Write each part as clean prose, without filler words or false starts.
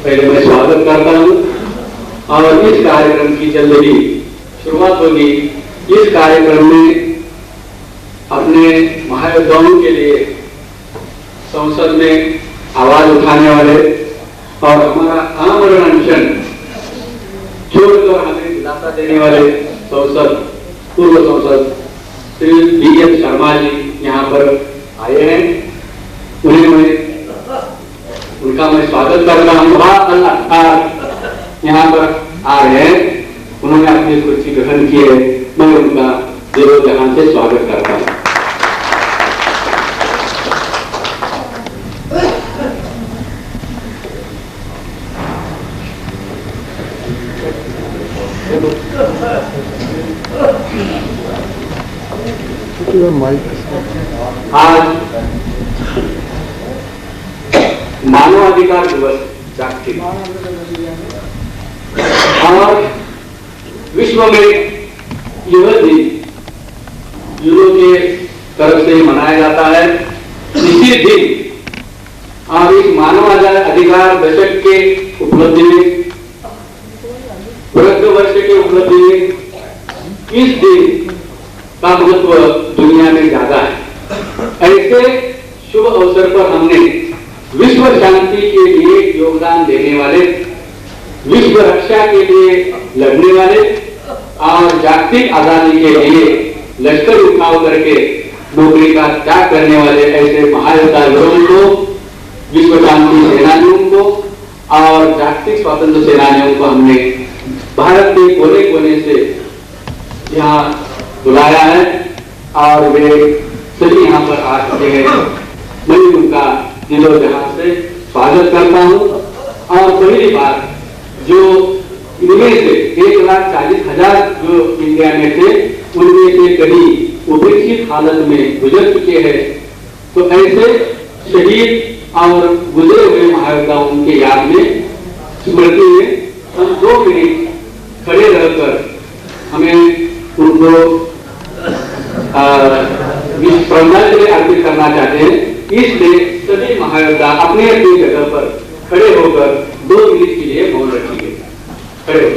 पहले मैं स्वागत करता हूँ और इस कार्यक्रम की जल्द ही शुरुआत होगी। इस कार्यक्रम में अपने महायोद्धाओं के लिए संसद में आवाज उठाने वाले और हमारा आमरण अनशन छोड़कर हमें दिलासा देने वाले पूर्व सांसद श्री BN शर्मा जी यहाँ पर आए हैं। उनका मैं स्वागत करता हूँ। यहाँ पर आ रहे हैं, उन्होंने अपनी कुर्सी ग्रहण की है, मैं उनका दिलो जहां से स्वागत करता हूँ। आज मानवाधिकार दिवस जागतिक और विश्व में यह दिन यूरो के तरफ से मनाया जाता है। इसी दिन और इस मानवाधिकार दशक के उपलब्धि में, वर्ष के उपलब्धि में इस दिन का महत्व दुनिया में ज्यादा है। ऐसे शुभ अवसर पर हमने विश्व शांति के लिए योगदान देने वाले, विश्व रक्षा के लिए लड़ने वाले और जागतिक आजादी के लिए लश्कर उठाव करके नौकरी का त्याग करने वाले ऐसे महायोद्धा लोगों को, विश्व शांति सेनानियों को और जागतिक स्वातंत्र सेनानियों को हमने भारत के कोने कोने से यहाँ बुलाया है और वे सभी यहाँ पर आ चुके हैं। मैं उनका दिलो जहां से स्वागत करता हूँ। और पहली बार जो इनमें से 1,40,000 जो इंडिया में थे, उनमें से कहीं उपेक्षित हालत में गुजर चुके हैं, तो ऐसे शहीद और गुजरे हुए महायोद्धाओं के याद में, स्मृति में हम 2 मिनट खड़े रहकर हमें उनको श्रद्धांजलि अर्पित करना चाहते हैं। इसलिए सभी महायोद्धा अपने अपनी जगह पर खड़े होकर 2 मिनट के लिए मौन रखेंगे। खड़े हो।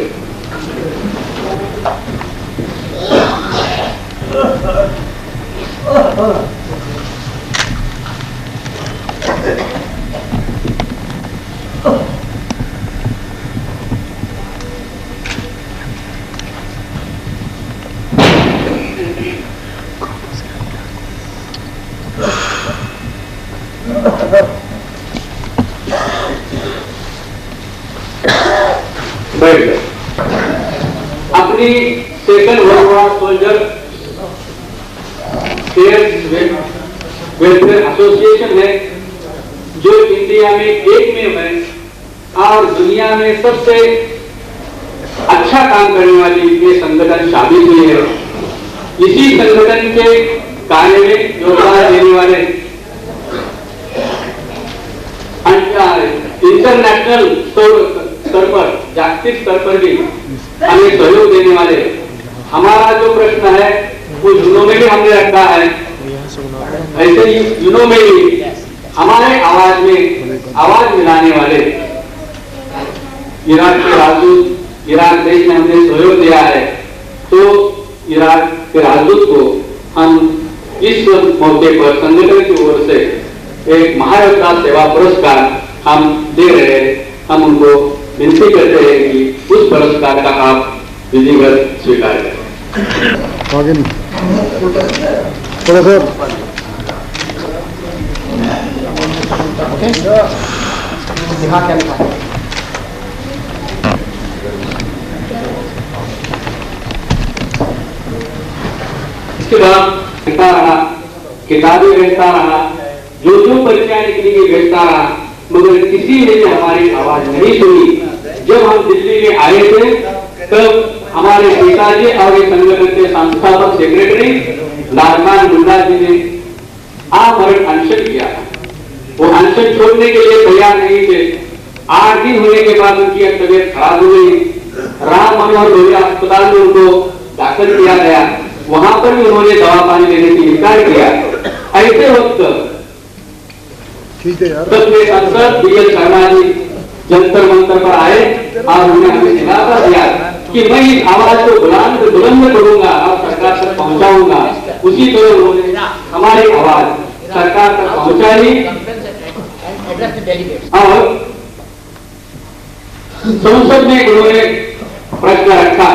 अपनी second world war soldier welfare association है, जो इंडिया में एकमेव है और दुनिया में सबसे अच्छा काम करने वाली ये संगठन साबित हुई है। इसी संगठन के कार्य में योगदान देने वाले इंटरनेशनल स्तर पर, जागतिक स्तर पर भी हमें सहयोग देने वाले, हमारा जो प्रश्न है वो यूनो में भी हमने रखा है। ऐसे ही यूनो में भी हमारे आवाज में आवाज मिलाने वाले इराक के राजदूत, इराक देश में हमने सहयोग दिया है, तो इराक के राजदूत को हम इस मौके पर संगठन की ओर से एक महायोद्धा सेवा पुरस्कार हम दे रहे हैं। हम उनको विनती करते हैं कि उस पुरस्कार का आप विधिवत स्वीकार करें। इसके बाद कहता रहा, किताबें भेजता रहा, जो परीक्षा निकली भेजता रहा, मगर किसी ने हमारी आवाज नहीं सुनी। जब हम दिल्ली में आए थे तब हमारे पिताजी और इस संगठन के संस्थापक सेक्रेटरी लालखान मुल्ला जी ने आमरण अनशन किया। वो अनशन छोड़ने के लिए तैयार नहीं थे। 8 दिन होने के बाद उनकी तबीयत खराब हो गई। राम मनोहर लोहिया अस्पताल में उनको दाखिल किया गया। वहां पर भी उन्होंने दवा पानी लेने से इनकार किया। ऐसे वक्त सांसद BN शर्मा जी जंतर मंतर पर आए और उन्होंने हमें दिलासा दिया कि मैं इस आवाज को बुलंद करूंगा और सरकार तक पहुंचाऊंगा। उसी तरह उन्होंने हमारी आवाज सरकार तक पहुंचाई और संसद में उन्होंने प्रश्न रखा,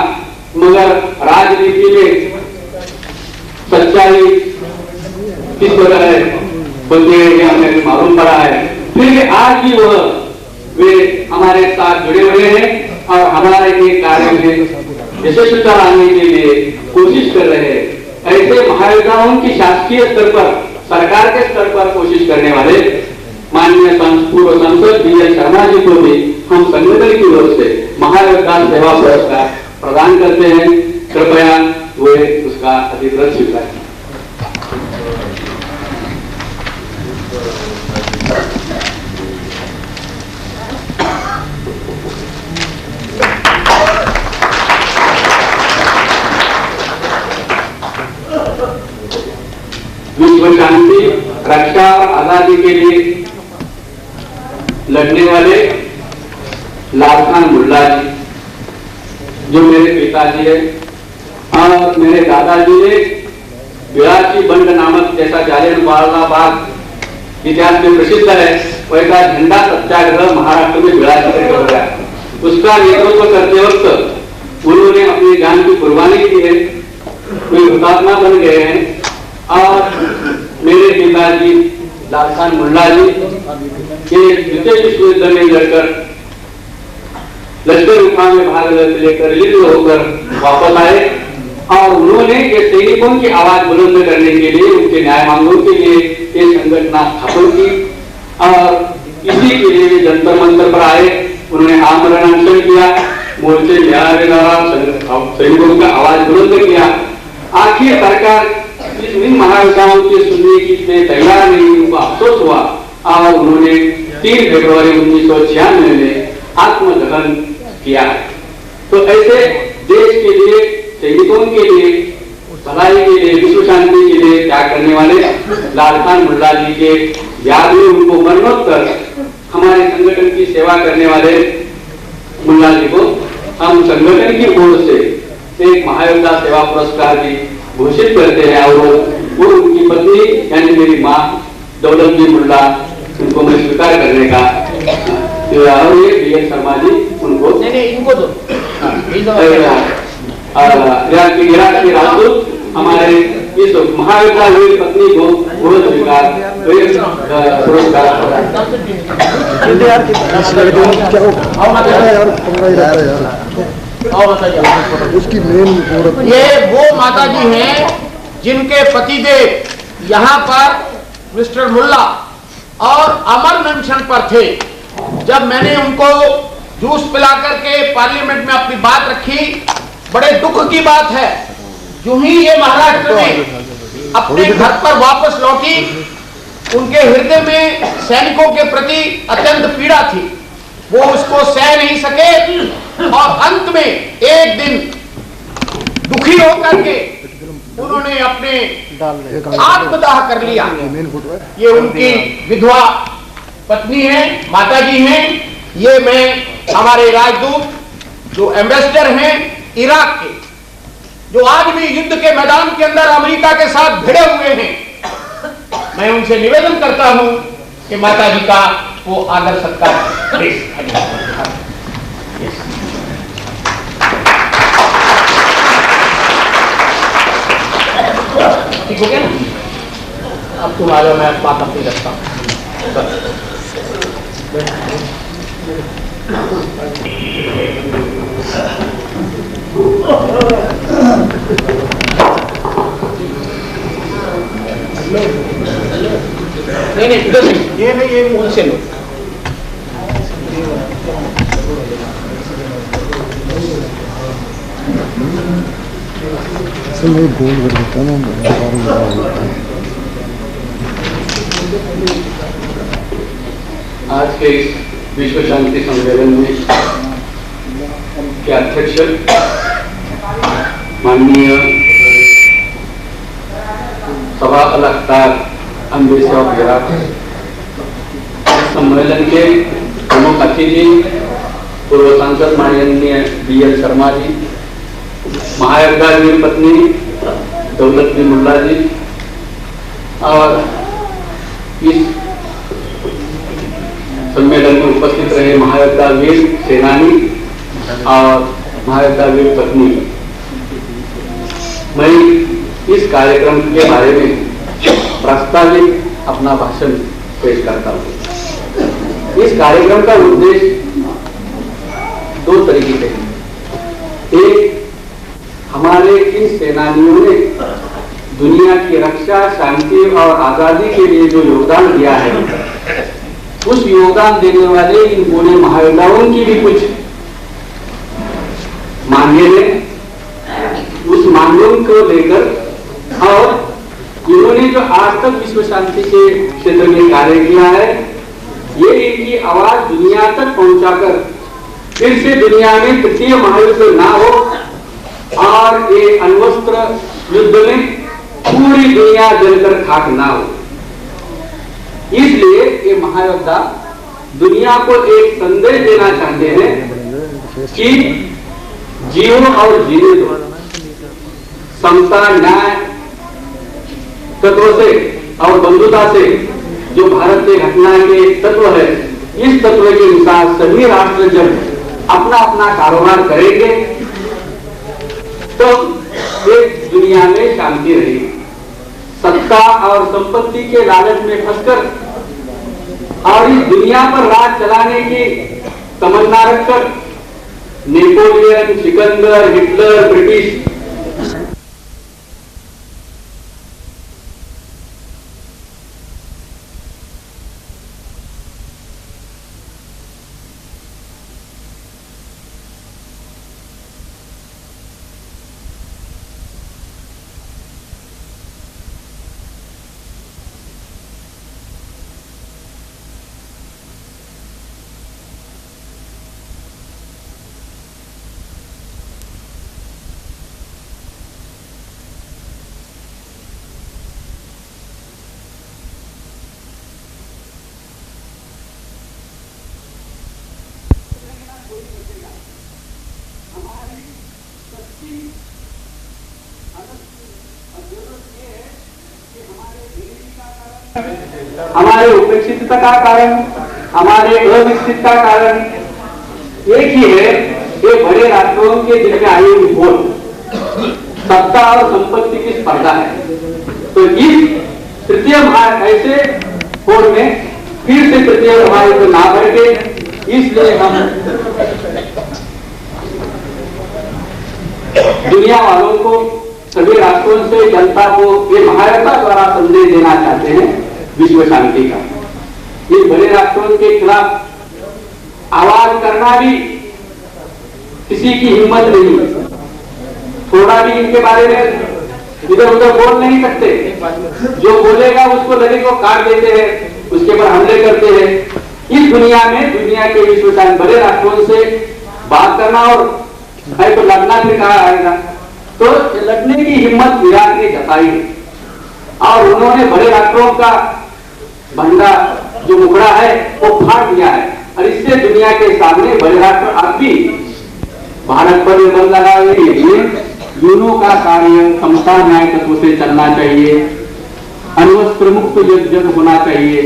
मगर राजनीति में सच्चाई किस तरह है बोलते हैं हमें मालूम पड़ा है। फिर आज भी वे हमारे साथ जुड़े हुए हैं और हमारे ये कार्य में यशस्विता लाने के लिए कोशिश कर रहे हैं। ऐसे महायोद्धाओं की शासकीय स्तर पर, सरकार के स्तर पर कोशिश करने वाले माननीय पूर्व सांसद BL शर्मा जी को भी हम संगठन की ओर से महायोद्धा सेवा पुरस्कार प्रदान करते हैं। कृपया वे उसका अधिकृत स्वीकार करें। विश्व शांति, रक्षा और आजादी के लिए लड़ने वाले लालखान मुल्ला जी, जो मेरे पिताजी है, और मेरे दादाजी ने 82 बंड नामक जैसा जालियनवाला बाग इतिहास में प्रसिद्ध है, वैसा झंडा सत्याग्रह महाराष्ट्र में 82 करके हो गया। उसका नेतृत्व करते वक्त उन्होंने अपनी जान की कुर्बानी की है, वे हुतात्मा बन गए हैं। और मेरे पिताजी लालखान मुल्ला जी के द्वितीय विश्व युद्ध में लड़कर लश्कर उठा में भाग लेकर रिलीज होकर वापस आए और उन्होंने ये सैनिकों की आवाज बुलंद करने के लिए, उनके न्याय मांगों के लिए ये संगठन स्थापन की और इसी के लिए वे जंतर मंतर पर आए। उन्होंने आमरण अनशन किया, मोर्चे न्याय द्वारा सैनिकों का आवाज बुलंद किया। आखिर सरकार इन महायोद्धाओं के सुनने की तैयार नहीं, उनको अफसोस हुआ और उन्होंने 3 फरवरी 1996 में आत्मदहन किया है। तो ऐसे देश के लिए, सैनिकों के लिए, भलाई के लिए, विश्व शांति के लिए त्याग करने वाले लालखान मुल्ला जी के याद में उनको मरणोत्तर हमारे संगठन की सेवा करने वाले मुल्ला जी को हम संगठन की ओर से एक महायोद्धा सेवा पुरस्कार भी घोषित करते हैं। और वो उनकी पत्नी यानी मेरी माँ दौलत जी मुल्ला, उनको मैं स्वीकार करने का और ये BL शर्मा जी उनको इनको दो इराक के राजदूत हमारे इस महायोद्धा हुई पत्नी को वो स्वीकार पुरस्कार उसकी मेन ये वो माता जी हैं जिनके पतिदेव यहाँ पर मिस्टर मुल्ला और अमर अनशन पर थे। जब मैंने उनको जूस पिला करके पार्लियामेंट में अपनी बात रखी, बड़े दुख की बात है, जो ही ये महाराष्ट्र में अपने घर पर वापस लौटी, उनके हृदय में सैनिकों के प्रति अत्यंत पीड़ा थी। वो उसको सह नहीं सके और अंत में एक दिन दुखी होकर के उन्होंने अपने आत्मदाह कर लिया। ये उनकी विधवा पत्नी है, माताजी हैं। ये मैं हमारे राजदूत जो एम्बेसडर हैं इराक के, जो आज भी युद्ध के मैदान के अंदर अमेरिका के साथ भिड़े हुए हैं, मैं उनसे निवेदन करता हूं कि माताजी का वो आदर सत्कार ठीक हो गया ना। अब तुम आ जाओ, मैं बात अपनी रखता हूँ। नहीं इधर ये नहीं, ये उनसे लो। गोल कर देता ना। आज के इस विश्व शांति सम्मेलन में के अध्यक्ष माननीय सभा अलख्तार अम्बेसी ऑफ इराक सम्मेलन के प्रमुख अतिथि पूर्व सांसद माननीय BL शर्मा जी, महायोद्धा वीर पत्नी दौलत बी मुल्ला जी और इस सम्मेलन में उपस्थित रहे महायोद्धा वीर सेनानी और महायोद्धा वीर पत्नी। मैं इस कार्यक्रम के बारे में प्रास्ताविक अपना भाषण पेश करता हूँ। इस कार्यक्रम का उद्देश्य दो तरीके से है। एक, हमारे इन सेनानियों ने दुनिया की रक्षा, शांति और आजादी के लिए जो योगदान दिया है, उस योगदान देने वाले इन पूरे महायोद्धाओं की भी कुछ मांगे हैं। उस मांगों को लेकर और इन्होंने जो आज तक विश्व शांति के क्षेत्र में कार्य किया है, ये इनकी आवाज दुनिया तक पहुंचाकर फिर से दुनिया में तृतीय महायुद्ध ना हो और ये अण्वस्त्र युद्ध में पूरी दुनिया जलकर खाक ना हो। इसलिए ये महायोद्धा दुनिया को एक संदेश देना चाहते हैं कि जियो और जीने दो। समता, न्याय तत्व से और बंधुता से जो भारत के घटना के तत्व है, इस तत्व के अनुसार सभी राष्ट्र जब अपना अपना कारोबार करेंगे तो एक दुनिया में शांति रहेगी। सत्ता और संपत्ति के लालच में फंसकर और इस दुनिया पर राज चलाने की तमन्ना रखकर नेपोलियन, सिकंदर, हिटलर, ब्रिटिश हमारे उपेक्षितता का कारण, हमारे अविकसित का कारण एक ही है। ये बड़े राष्ट्रों के दिल में आई हुई वोट, सत्ता और संपत्ति की स्पर्धा है। तो इस तृतीय ऐसे वोट में फिर से तृतीय महायुद्ध ना बढ़ गए, इसलिए हम दुनिया वालों को, सभी राष्ट्रों से जनता को ये महायुद्ध द्वारा संदेश देना चाहते हैं विश्व शांति का। ये बड़े राष्ट्रों के खिलाफ आवाज करना भी किसी की हिम्मत नहीं, थोड़ा भी इनके बारे में इधर उधर बोल नहीं सकते। जो बोलेगा उसको लगे को काट देते हैं, उसके ऊपर हमले करते हैं। इस दुनिया में दुनिया के विश्व शांति बड़े राष्ट्रों से बात करना और है तो लड़ना भी कहा आएगा, तो लड़ने की हिम्मत इराक ने जताई है और उन्होंने बड़े राष्ट्रों का भंडा जो मुखड़ा है वो फाड़ दिया है। और इससे दुनिया के सामने बड़े राष्ट्र अब भी भारत पर निर्बंध लगाने के लिए यूनो का कार्य समता न्याय तत्व से चलना चाहिए, अण्वस्त्र मुक्त युद्ध होना चाहिए,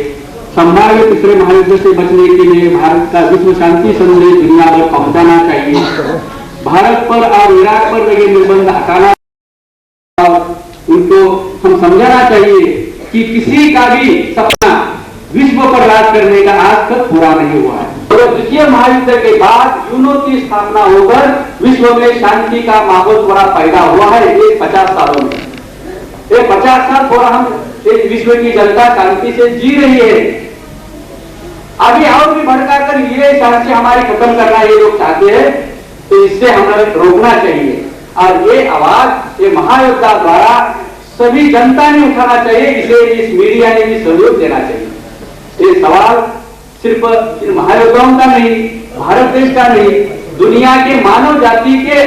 संभाव्य तीसरे महायुद्ध से बचने के लिए भारत का विश्व शांति संदेश दुनिया भर पहुंचाना चाहिए, भारत पर और इराक पर लगे निर्बंध हटाना और उनको हम समझाना चाहिए कि किसी का भी सपना विश्व पर राज करने का आज तक पूरा नहीं हुआ है। और द्वितीय महायुद्ध के बाद यूनो की स्थापना होकर विश्व में शांति का माहौल थोड़ा पैदा हुआ है। ये 50 सालों में, ये 50 साल थोड़ा हम इस विश्व की जनता शांति से जी रही है। अभी और भी भड़का कर ये शांति हमारी खत्म करना ये लोग चाहते हैं, तो इससे हमें रोकना चाहिए। और ये आवाज ये महायोद्धा द्वारा सभी जनता ने उठाना चाहिए, इसे इस मीडिया ने भी सहयोग देना चाहिए। ये सवाल सिर्फ महायोद्धाओं का नहीं, भारत देश का नहीं, दुनिया के मानव जाति के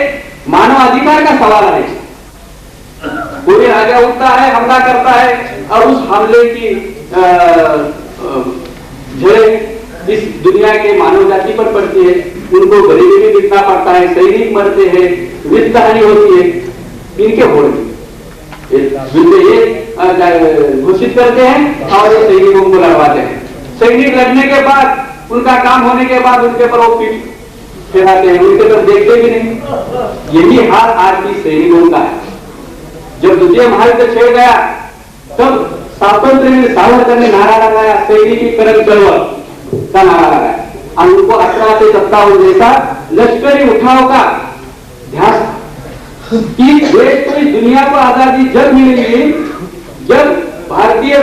मानव अधिकार का सवाल है। कोई राजा उठता है, हमला करता है और उस हमले की झड़े इस दुनिया के मानव जाति पर पड़ती है। उनको गरीबी में बिकना पड़ता है, सैनिक मरते हैं, वित्त हानि होती है, इनके होड़ ये घोषित करते हैं और ये सैनिकों को लड़वाते हैं। सैनिक लड़ने के बाद उनका काम होने के बाद उनके पर वो पीठ फेराते हैं, उनके तरफ देखते भी नहीं। यही हाल आज की सैनिकों का है। जब द्वितीय महायुद्ध छिड़ गया तब स्वातंत्र में सावरकर ने नारा लगाया, सैनिकीकरण चळवळ का नारा लगाया और उनको 18 से 57 जैसा लश्करी उठाव का ध्यान कि देश को इस दुनिया को आजादी जब मिलेगी जब भारतीय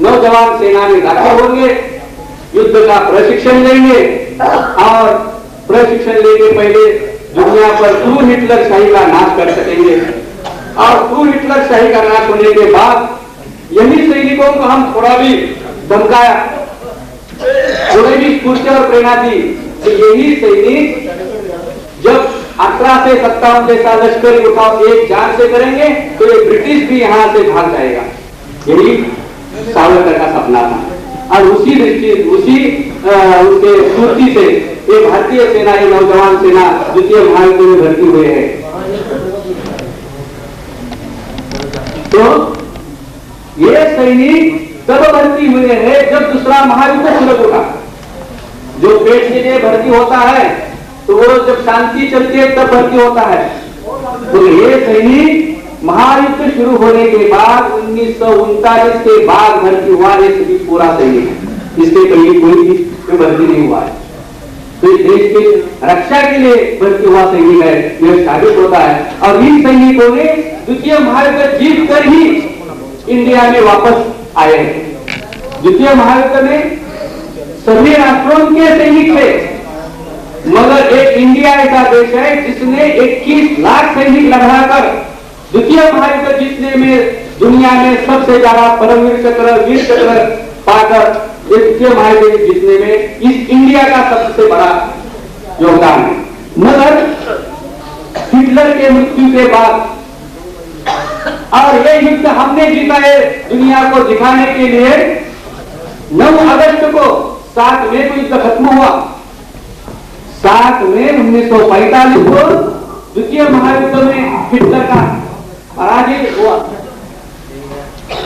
नौजवान सेना में दाखिल होंगे, युद्ध का प्रशिक्षण लेंगे और प्रशिक्षण लेके पहले दुनिया पर क्रूर हिटलर शाही का नाश कर सकेंगे और क्रूर हिटलर शाही का नाश होने के बाद यही सैनिकों को हम थोड़ा भी धमकाया, थोड़ी भी स्फूर्ति और प्रेरणा दी तो यही सैनिक जब 18 से 57 जैसा लश्करी उठाव एक जान से करेंगे तो ये ब्रिटिश भी यहां से भाग जाएगा। यही सावरकर का सपना था और उसी दृष्टि उसी उनके स्फूर्ति से ये भारतीय सेना, ये नौजवान सेना द्वितीय महायुद्ध में भर्ती हुए हैं। तो ये सैनिक तब भर्ती हुए हैं जब दूसरा महायुद्ध शुरू होगा। जो पेट के लिए भर्ती होता है तो वो जब शांति चलती है तब भर्ती होता है। तो ये सैनिक महायुद्ध शुरू होने के बाद 1939 के बाद भर्ती हुआ ये सभी पूरा सैनिक है, इसके पहले कोई भी भर्ती नहीं हुआ है। तो इस देश की रक्षा के लिए भर्ती हुआ सैनिक है, यह साबित होता है। और इन सैनिकों ने द्वितीय महायुद्ध जीत कर ही इंडिया में वापस आए हैं। द्वितीय महायुद्ध में सभी राष्ट्रों के सैनिक थे मगर एक इंडिया ऐसा देश है जिसने 21 लाख सैनिक लड़ाकर द्वितीय महायुद्ध जीतने में दुनिया में सबसे ज्यादा परमवीर चक्र, वीर चक्र पाकर द्वितीय महायुद्ध जीतने में इस इंडिया का सबसे बड़ा योगदान है। मगर हिटलर के मृत्यु के बाद और ये युद्ध हमने जीता है दुनिया को दिखाने के लिए 9 अगस्त को 7 मई को युद्ध खत्म हुआ। 7 मई 1945 को द्वितीय महायुद्ध में हिटलर का पराजय हुआ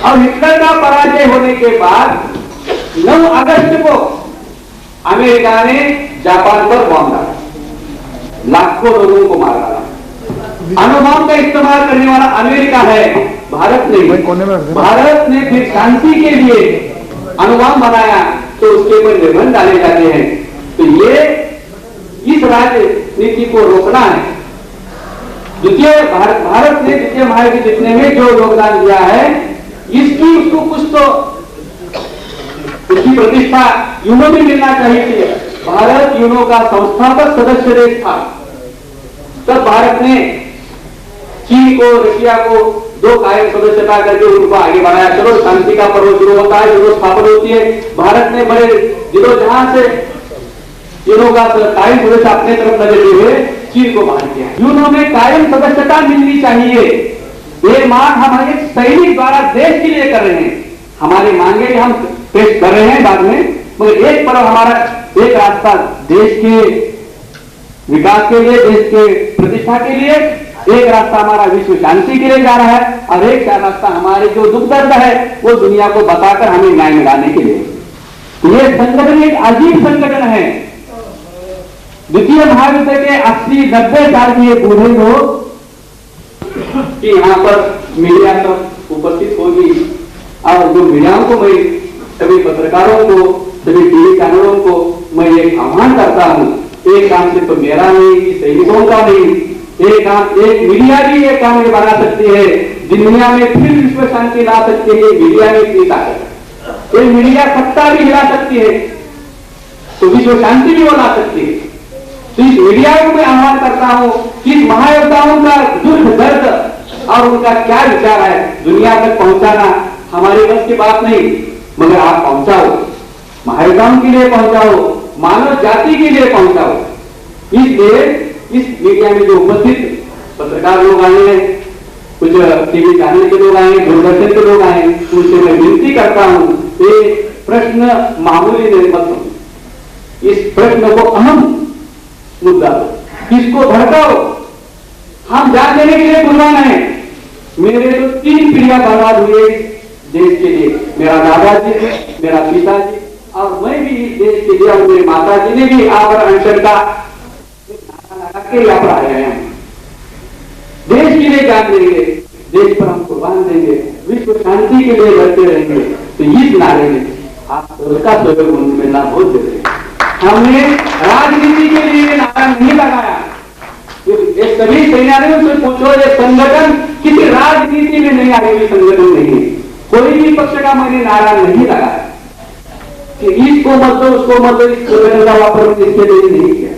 और हिटलर का पराजय होने के बाद 9 अगस्त को अमेरिका ने जापान पर बॉम्ब डाला, लाखों लोगों को मार डाला। अणुबॉम्ब का इस्तेमाल करने वाला अमेरिका है, भारत नहीं। भारत ने फिर शांति के लिए अणुबॉम्ब बनाया तो उसके ऊपर निर्बंध डाले जाते हैं। तो ये इस राजनीति को रोकना है। भारत ने द्वितीय महायुद्ध जीतने में जो योगदान दिया है इसकी उसको कुछ तो उसकी प्रतिष्ठा यूनो में मिलना चाहिए थी। भारत यूनो का संस्थापक सदस्य देश था। तब भारत ने चीन को, रशिया को 2 कायम सदस्यता करके उनको आगे बढ़ाया। चलो शांति का पर्व शुरू होता है, यूनो स्थापन होती है। भारत ने बड़े दिनों जहां से यूनो का कायम सदस्य अपने तरफ नजर हुए चीन को बाहर किया। यूनो में कायम सदस्यता मिलनी चाहिए, ये मांग हम एक सैनिक द्वारा देश के लिए कर रहे हैं। हमारी मांगे हम पेश कर रहे हैं बाद में, मगर एक पर्व हमारा एक रास्ता देश के विकास के लिए, देश के प्रतिष्ठा के लिए, एक रास्ता हमारा विश्व शांति के लिए जा रहा है और एक रास्ता हमारे जो दुख दर्द है वो दुनिया को बताकर हमें न्याय मिलाने के लिए। ये संगठन एक अजीब संगठन है। द्वितीय महायुद्ध के 80-90 साल के बूढ़े लोग कि यहाँ पर मीडिया सब उपस्थित होगी और जो मीडियाओं को मैं सभी पत्रकारों को, सभी टीवी चैनलों को मैं एक आह्वान करता हूँ, एक काम सिर्फ तो मेरा नहीं, सैनिकों का नहीं, एक मीडिया भी एक काम ये बना सकती है, दुनिया में फिर विश्व शांति ला सकती है। मीडिया में इतनी ताकत है, मीडिया सत्ता भी हिला सकती है तो विश्व शांति भी वो ला सकती है। तो इस मीडिया को मैं आह्वान करता हूं कि महायोद्धाओं का दुख दर्द और उनका क्या विचार है दुनिया तक पहुंचाना हमारे बस की बात नहीं, मगर आप पहुंचाओ, महायोद्धाओं के लिए पहुंचाओ, मानव जाति के लिए पहुंचाओ। इसलिए इस मीडिया में जो उपस्थित पत्रकार लोग आए हैं, कुछ टीवी चैनल के लोग आए हैं, दूरदर्शन के लोग आए हैं, उनसे मैं विनती करता हूं ये प्रश्न मामूली नहीं मत इस प्रश्न को अहम मुद्दा, इसको भड़काओ। हम जान देने के लिए कुर्बान है। मेरे तो 3 पीढ़ियां बर्बाद हुए देश के लिए, मेरा दादाजी, मेरा पिताजी और मैं भी इस देश के लिए, और मेरी माता जी ने भी आवर अनशन का लगा के यहाँ पर आए हैं। देश के लिए जान देंगे, देश पर हम कुर्बान देंगे, विश्व शांति के लिए लड़ते रहेंगे। तो इस नारे में आप सबका सहयोग मिलना बहुत जरूरी है। हमने राजनीति के लिए नारा नहीं लगाया। ये सभी सेनानियों से पूछो, ये संगठन किसी राजनीति में नहीं आगे संगठन नहीं है। कोई भी पक्ष का मैंने नारा नहीं लगाया कि इसको मत दो, उसको मत दो, इस संगठन का वापर इसके लिए नहीं किया।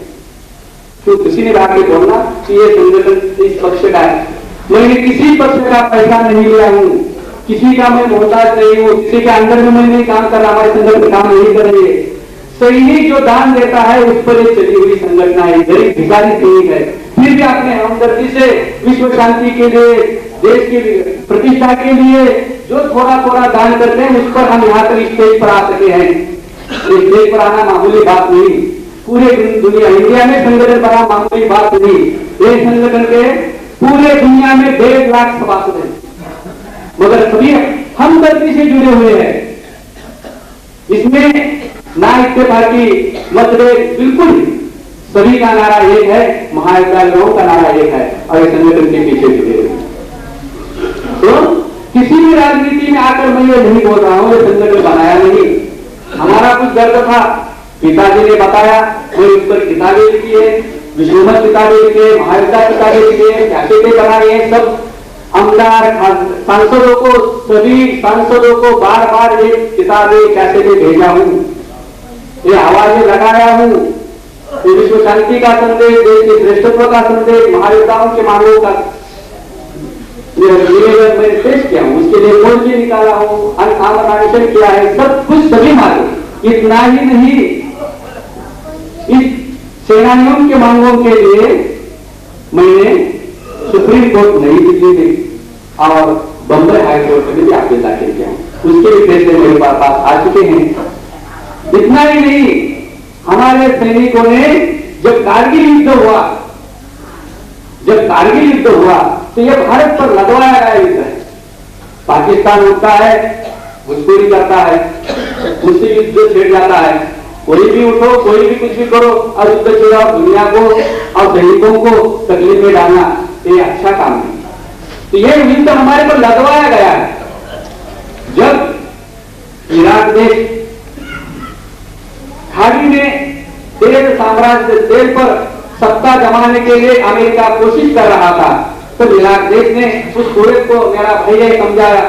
तो किसी ने आगे बोलना कि ये संगठन इस पक्ष का है। मैंने किसी पक्ष का पैसा नहीं लिया हूं, किसी का मैं मोहताज नहीं हूं, किसी के अंदर में मैं नहीं काम कर रहा, हमारे संगठन काम नहीं करेंगे। सैनिक जो दान देता है उस पर एक चली हुई संगठन है, गरीब भिखारी सैनिक है। फिर भी अपने हमदर्दी से विश्व शांति के लिए, देश की प्रतिष्ठा के लिए जो थोड़ा थोड़ा दान करते हैं, उस पर हम यहाँ तक स्टेज पर आ सके हैं। स्टेज पर आना मामूली बात नहीं, पूरे दुनिया, इंडिया में संगठन बना मामूली बात नहीं। ये संगठन के पूरे दुनिया में 1.5 लाख सभासद हैं, मगर सभी हमदर्दी से जुड़े हुए हैं। इसमें ना इत्तेफाक की मतभेद बिल्कुल नहीं। सभी का नारा एक है, महाविद्यालयों का नारा एक है, और इस संगठन के पीछे जुड़े हुए। तो किसी भी राजनीति में आकर मैं ये नहीं बोल रहा हूं, ये संगठन बनाया नहीं। हमारा कुछ दर्द था, पिताजी ने बताया, कोई उस पर किताबें लिखी है, विश्वमत किताबें लिखी है, महाविद्यालय किताबें लिखी है, कैसेटें बनाई है। सब आमदार सांसदों को, सभी सांसदों को बार बार ये किताबें कैसेटें भेजा हूं, ये आवाजें लगाया हूं। ये विश्व शांति का संदेश, देश के श्रेष्ठत्व का संदेश, महाविद्यालयों के मांगों का निवेदन मैंने पेश किया हूं, उसके लिए मोर्चे निकाला हूं, आंदोलन किया है, सब कुछ सभी मांगे। इतना ही नहीं, इस सेनानियों के मांगों के लिए मैंने सुप्रीम कोर्ट नई दिल्ली में और बंबई हाई कोर्ट में भी आवेदन दाखिल किया, उसके भी फैसले मेरे पास आ चुके हैं। इतना ही नहीं, हमारे सैनिकों ने जब कारगिल युद्ध हुआ, तो यह भारत पर लगवाया गया युद्ध है। पाकिस्तान उठता है, घुसखोरी करता है, मुझसे युद्ध छेड़ जाता है। कोई भी उठो, कोई भी कुछ भी करो और युद्ध छेड़ो, दुनिया को और सैनिकों को तकलीफ में डालना, ये अच्छा काम नहीं। तो यह युद्ध हमारे पर लगवाया गया है। जब इराक देश खाड़ी में तेल साम्राज्य, तेल पर सत्ता जमाने के लिए अमेरिका कोशिश कर रहा था, तो इराक देश ने उस कुवैत को मेरा भैया समझाया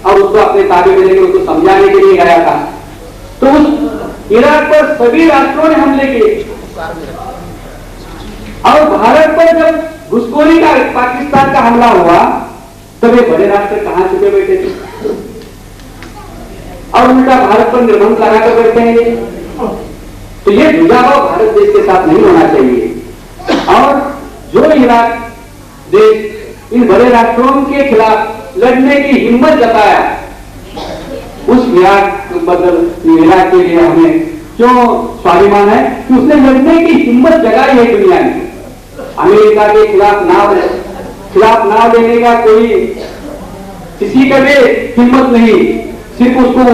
और उसको अपने ताबे में लेकर उसको समझाने के लिए गया था। तो उस इराक पर सभी राष्ट्रों ने हमले किए, और भारत पर जब घुसखोरी का पाकिस्तान का हमला हुआ, तब ये बड़े राष्ट्र कहां छुपे बैठे थे और उनका भारत पर निर्बंध लगाकर बैठे हैं। तो ये जुझाव भारत देश के साथ नहीं होना चाहिए। और जो इराक देश इन बड़े राष्ट्रों के खिलाफ लड़ने की हिम्मत जताया, उस इराक के लिए हमें क्यों स्वाभिमान है कि उसने लड़ने की हिम्मत जगाई है दुनिया में। अमेरिका के खिलाफ नाव देने का कोई किसी का भी हिम्मत नहीं, सिर्फ उसको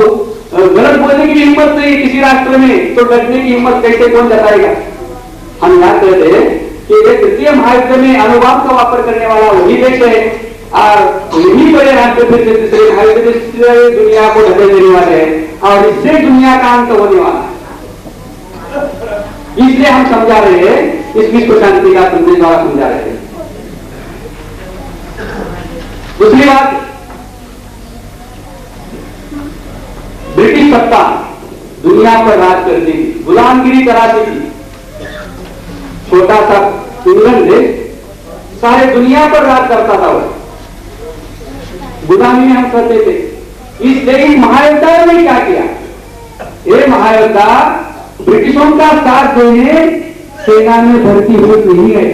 गलत बोलने की हिम्मत नहीं किसी राष्ट्र में, तो लड़ने की हिम्मत कैसे कौन जताएगा। हम याद करते हैं कि तृतीय महायुद्ध में अणुबम का वापर करने वाला वही देश है, और यही बड़े राष्ट्र फिर तीसरे महायुद्ध से दुनिया को ढकेल देने वाले हैं, और इससे दुनिया का अंत होने वाला है। इसलिए हम समझा रहे हैं, इस विश्व शांति का संदेश द्वारा समझा रहे हैं। दूसरी बात, ब्रिटिश सत्ता दुनिया पर राज करती थी, गुलामगिरी कराती थी। छोटा सा इंग्लैंड देश सारे दुनिया पर राज करता था, वो गुलामी में हम करते थे। इसलिए महायुद्ध ने क्या किया, ये महायुद्ध ब्रिटिशों का साथ देने सेना में भर्ती हुई नहीं है।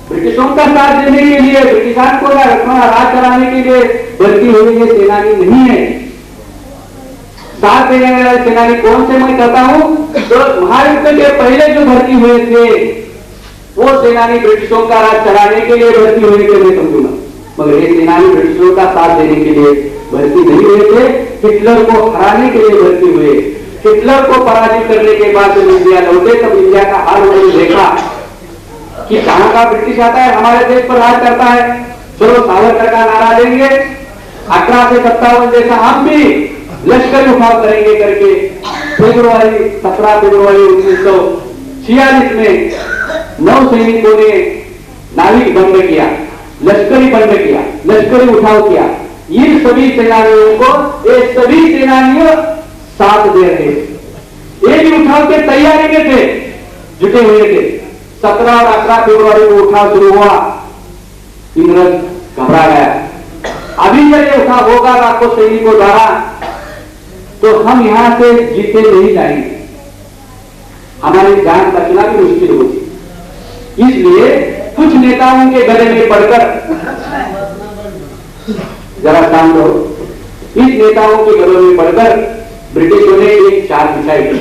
ब्रिटिशों का साथ देने के लिए, ब्रिटिशान को रखना, राज कराने के लिए भर्ती हुई ये सेनानी नहीं है। साथ देने वाले सेनानी कौन से मैं कहता हूं, तो महायुद्ध के पहले जो भर्ती हुए थे वो सेनानी ब्रिटिशों का राज चलाने के लिए भर्ती हुए थे, मैं समझूंगा। मगर ये सेनानी ब्रिटिशों का साथ देने के लिए भर्ती नहीं हुए थे, हिटलर को हराने के लिए भर्ती हुए। हिटलर को पराजित करने के बाद जब इंडिया लौटे तब इंडिया का हाल उन्होंने देखा कि कहां का ब्रिटिश आता है, हमारे देश पर राज करता है, चलो सावरकर का नारा देंगे, 1857 जैसा हम भी लश्कर उठाव करेंगे करके 17 फरवरी 1946 में नौसैनिकों ने नाविक दंड किया, लश्करी बंद किया, लश्करी उठाव किया। ये सभी सेनानियों को, ये सभी सेनानियों साथ दे रहे थे, ये भी उठाव के तैयारी में थे, जुटे हुए थे। 17 और 18 फरवरी को उठाव शुरू हुआ, इंग्रज घबरा गया। अभी जब ये उठाव होगा लाखों सैनिकों द्वारा तो हम यहां से जीते नहीं जाएंगे, हमारी जान बचना भी मुश्किल होगी। इसलिए कुछ नेताओं के गले में पड़कर, जरा शांत हो, इस नेताओं के गलों में पड़कर ब्रिटिशों ने एक चाल बिछाई थी,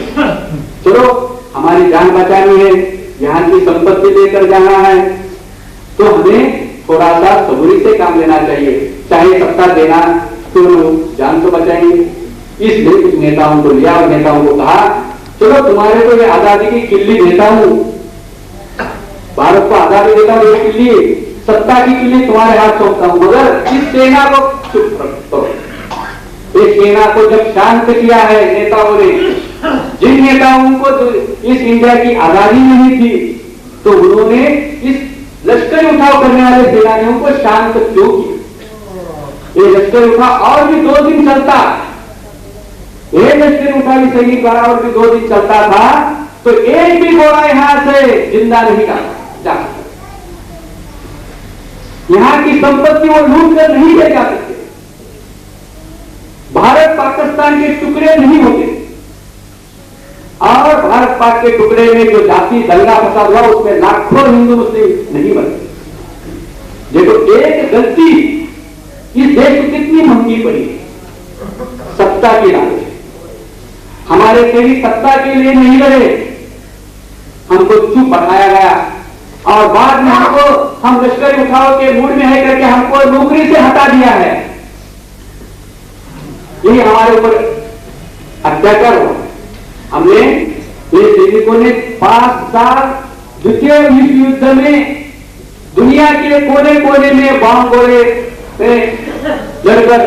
चलो हमारी जान बचानी है, यहां की संपत्ति लेकर जाना है, तो हमें थोड़ा सा सबूरी से काम लेना चाहिए, चाहे सत्ता देना तो जान तो बचाएंगे। इसलिए कुछ नेताओं को लिया और नेताओं को कहा, चलो तुम्हारे को ये आजादी की किल्ली देता हूं, भारत को आजादी देता हूं, ये किल्ली, सत्ता की किल्ली तुम्हारे हाथ सौंपता हूं, मगर इस सेना को चुप रखो। इस सेना को जब शांत किया है नेताओं ने, जिन नेताओं को तो इस इंडिया की आजादी नहीं थी, तो उन्होंने इस लश्करी उठाव करने वाले सेनानियों को शांत क्यों किया? ये लश्करी उठाव और भी 2 दिन चलता, ये लश्करी उठावी सैनिक द्वारा और भी 2 दिन चलता था, तो एक भी घोड़ा यहां से जिंदा नहीं जा सकता, यहां की संपत्ति वो लूट कर नहीं ले जा सकते, भारत पाकिस्तान के टुकड़े नहीं होते, और भारत पाक के टुकड़े में जो जाति दंगा फसाद हुआ उसमें लाखों हिंदू मुस्लिम नहीं बने। देखो एक गलती इस देश को कितनी महंगी पड़ी, सत्ता की लालच। हमारे सैनिक सत्ता के लिए नहीं लड़े, हमको चुप बैठाया गया और बाद में हम लश्करी उठाव के मूड में है करके हमको नौकरी से हटा दिया है। यही हमारे ऊपर अत्याचार हुआ। हमने ये सैनिकों ने 5 साल द्वितीय विश्व युद्ध में दुनिया के कोने कोने में बम गोले लड़कर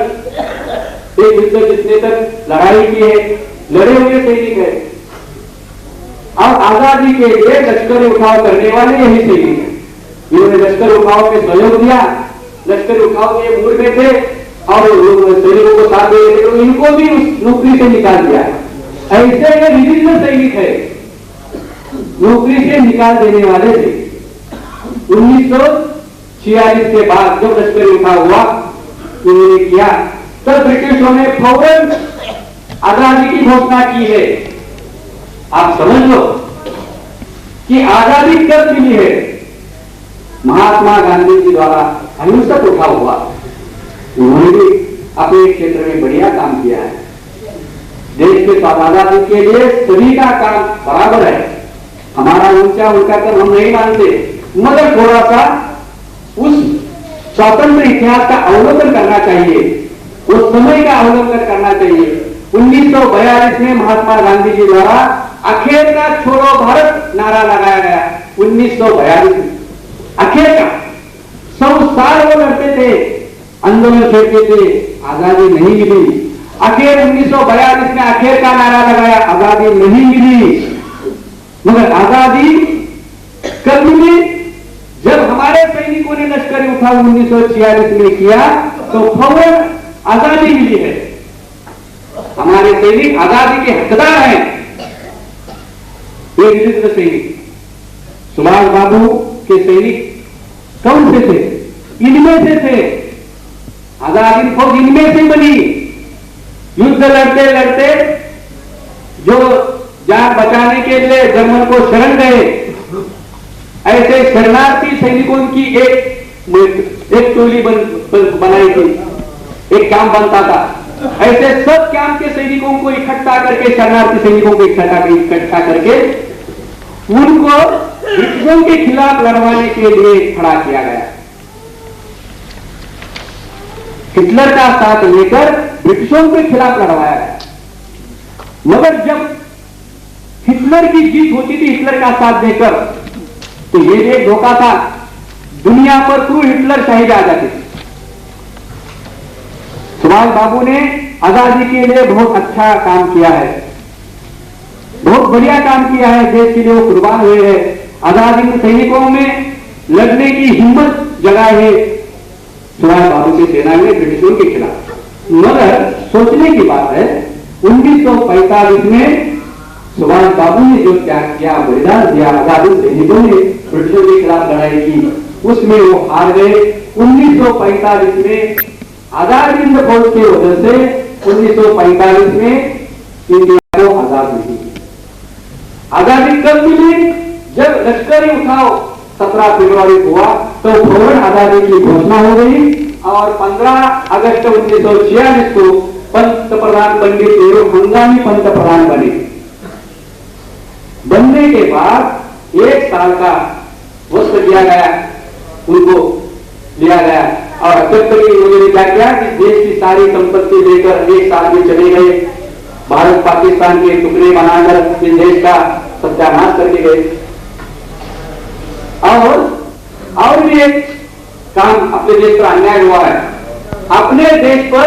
एक युद्ध जितने तक लड़ाई की है, लड़े हुए सैनिक है, और आजादी के लिए लश्करी उठाव करने वाले यही सैनिक है। इन्होंने लश्कर उठाव में सहयोग दिया, लश्कर उठाव के मूड में थे और सैनिकों को साथ दे रहे थे, तो इनको भी उस नौकरी से निकाल दिया। ऐसे ये विभिन्न सैनिक है, नौकरी से निकाल देने वाले थे। 1946 के बाद जब लश्करी उठाव हुआ इन्होंने किया, तब ब्रिटिशों ने फौरन आजादी की घोषणा की है। आप समझ लो कि आजादी कब मिली है, महात्मा गांधी जी द्वारा अहिंसक उठाव हुआ। उन्होंने भी अपने क्षेत्र में बढ़िया काम किया है। देश के आजादी के लिए सभी का काम बराबर है, हमारा ऊंचा उनका कर हम नहीं मानते, मगर थोड़ा सा उस स्वतंत्र इतिहास का अवलोकन करना चाहिए, उस समय का अवलोकन करना चाहिए। 1942 में महात्मा गांधी जी द्वारा अखेर का छोड़ो भारत नारा लगाया गया। 1942 में अखेर का 100 साल वो लड़ते थे, आंदोलन करते थे, आजादी नहीं मिली। अखेर 1942 में अखेर का नारा लगाया, आजादी नहीं मिली। मगर आजादी कब मिली? जब हमारे सैनिकों ने लश्करी उठाव 1946 में किया तो फौरन आजादी मिली है। हमारे सैनिक आजादी के हकदार हैं। ये विचित्र सैनिक सुभाष बाबू के सैनिक कौन से थे? इनमें से थे। आजादी फौज इनमें से बनी। युद्ध लड़ते लड़ते जो जान बचाने के लिए जर्मन को शरण गए, ऐसे शरणार्थी सैनिकों की एक टोली बनाई थी। एक काम बनता था, ऐसे सब कैंप के सैनिकों को इकट्ठा करके, शरणार्थी सैनिकों को इकट्ठा करके उनको ब्रिटिशों के खिलाफ लड़वाने के लिए खड़ा किया गया। हिटलर का साथ लेकर ब्रिटिशों के खिलाफ लड़वाया गया। मगर जब हिटलर की जीत होती थी हिटलर का साथ देकर, तो ये एक धोखा था, दुनिया पर क्रू हिटलर शहीद आ जाते थे। सुभाष बाबू ने आजादी के लिए बहुत अच्छा काम किया है, बहुत बढ़िया काम किया है, देश के लिए वो कुर्बान हुए हैं। आजादी के सैनिकों में लड़ने की हिम्मत जगाई है सुभाष बाबू की सेना ने ब्रिटिशों के खिलाफ। मगर सोचने की बात है, 1945 में सुभाष बाबू ने जो त्याग किया, बलिदान दिया, आजादी सैनिकों ने ब्रिटिशों के खिलाफ लड़ाई की, उसमें वो हार गए। 1945 में आजादी हिंद फौज की वजह से 1945 में इंडिया को आजाद मिली। आजादी कब मिली? जब लश्करी उठाव 17 फरवरी हुआ तो फौरन आजादी की घोषणा हो गई और 15 अगस्त 1946 को पंतप्रधान पंडित नेहरू हंगामी पंतप्रधान बने। बनने के बाद 1 साल का वक्त दिया गया, उनको दिया गया और अठहत्तर उन्होंने क्या किया कि देश की सारी संपत्ति लेकर 1 साल में चले गए, भारत पाकिस्तान के टुकड़े बनाकर इस देश का सत्यानाश करके गए। और भी एक काम अपने देश पर अन्याय हुआ है, अपने देश पर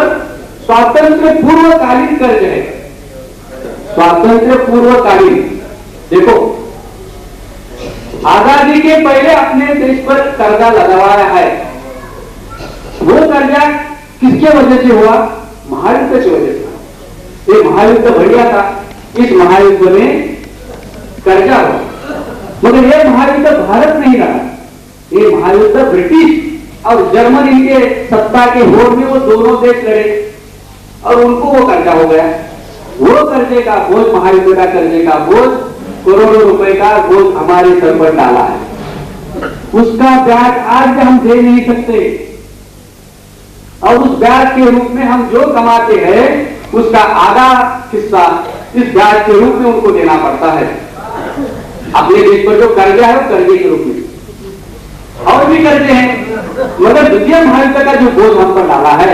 स्वातंत्र पूर्वकालीन कर्ज है। स्वातंत्र पूर्वकालीन, देखो आजादी के पहले अपने देश पर कर्जा लगवाया है। वो कर्जा किसके वजह से हुआ? महायुद्ध की वजह से। ये महायुद्ध बढ़िया था, इस महायुद्ध में कर्जा हुआ, मगर यह महायुद्ध भारत नहीं रहा, ये महायुद्ध ब्रिटिश और जर्मनी के सत्ता के होड़ में वो दोनों देश लड़े और उनको वो कर्जा हो गया। वो कर्जे का बोझ, महायुद्ध का कर्जे का बोझ, करोड़ों रुपए का बोझ हमारे सर पर डाला है। उसका ब्याज आज हम दे नहीं सकते और उस ब्याज के रूप में हम जो कमाते हैं उसका आधा हिस्सा इस ब्याज के रूप में उनको देना पड़ता है। अपने देश पर जो कर्जा है वो कर्जे के रूप में, और भी कर्जे हैं, मगर द्वितीय महायुद्ध का जो बोझ हम पर डाला है,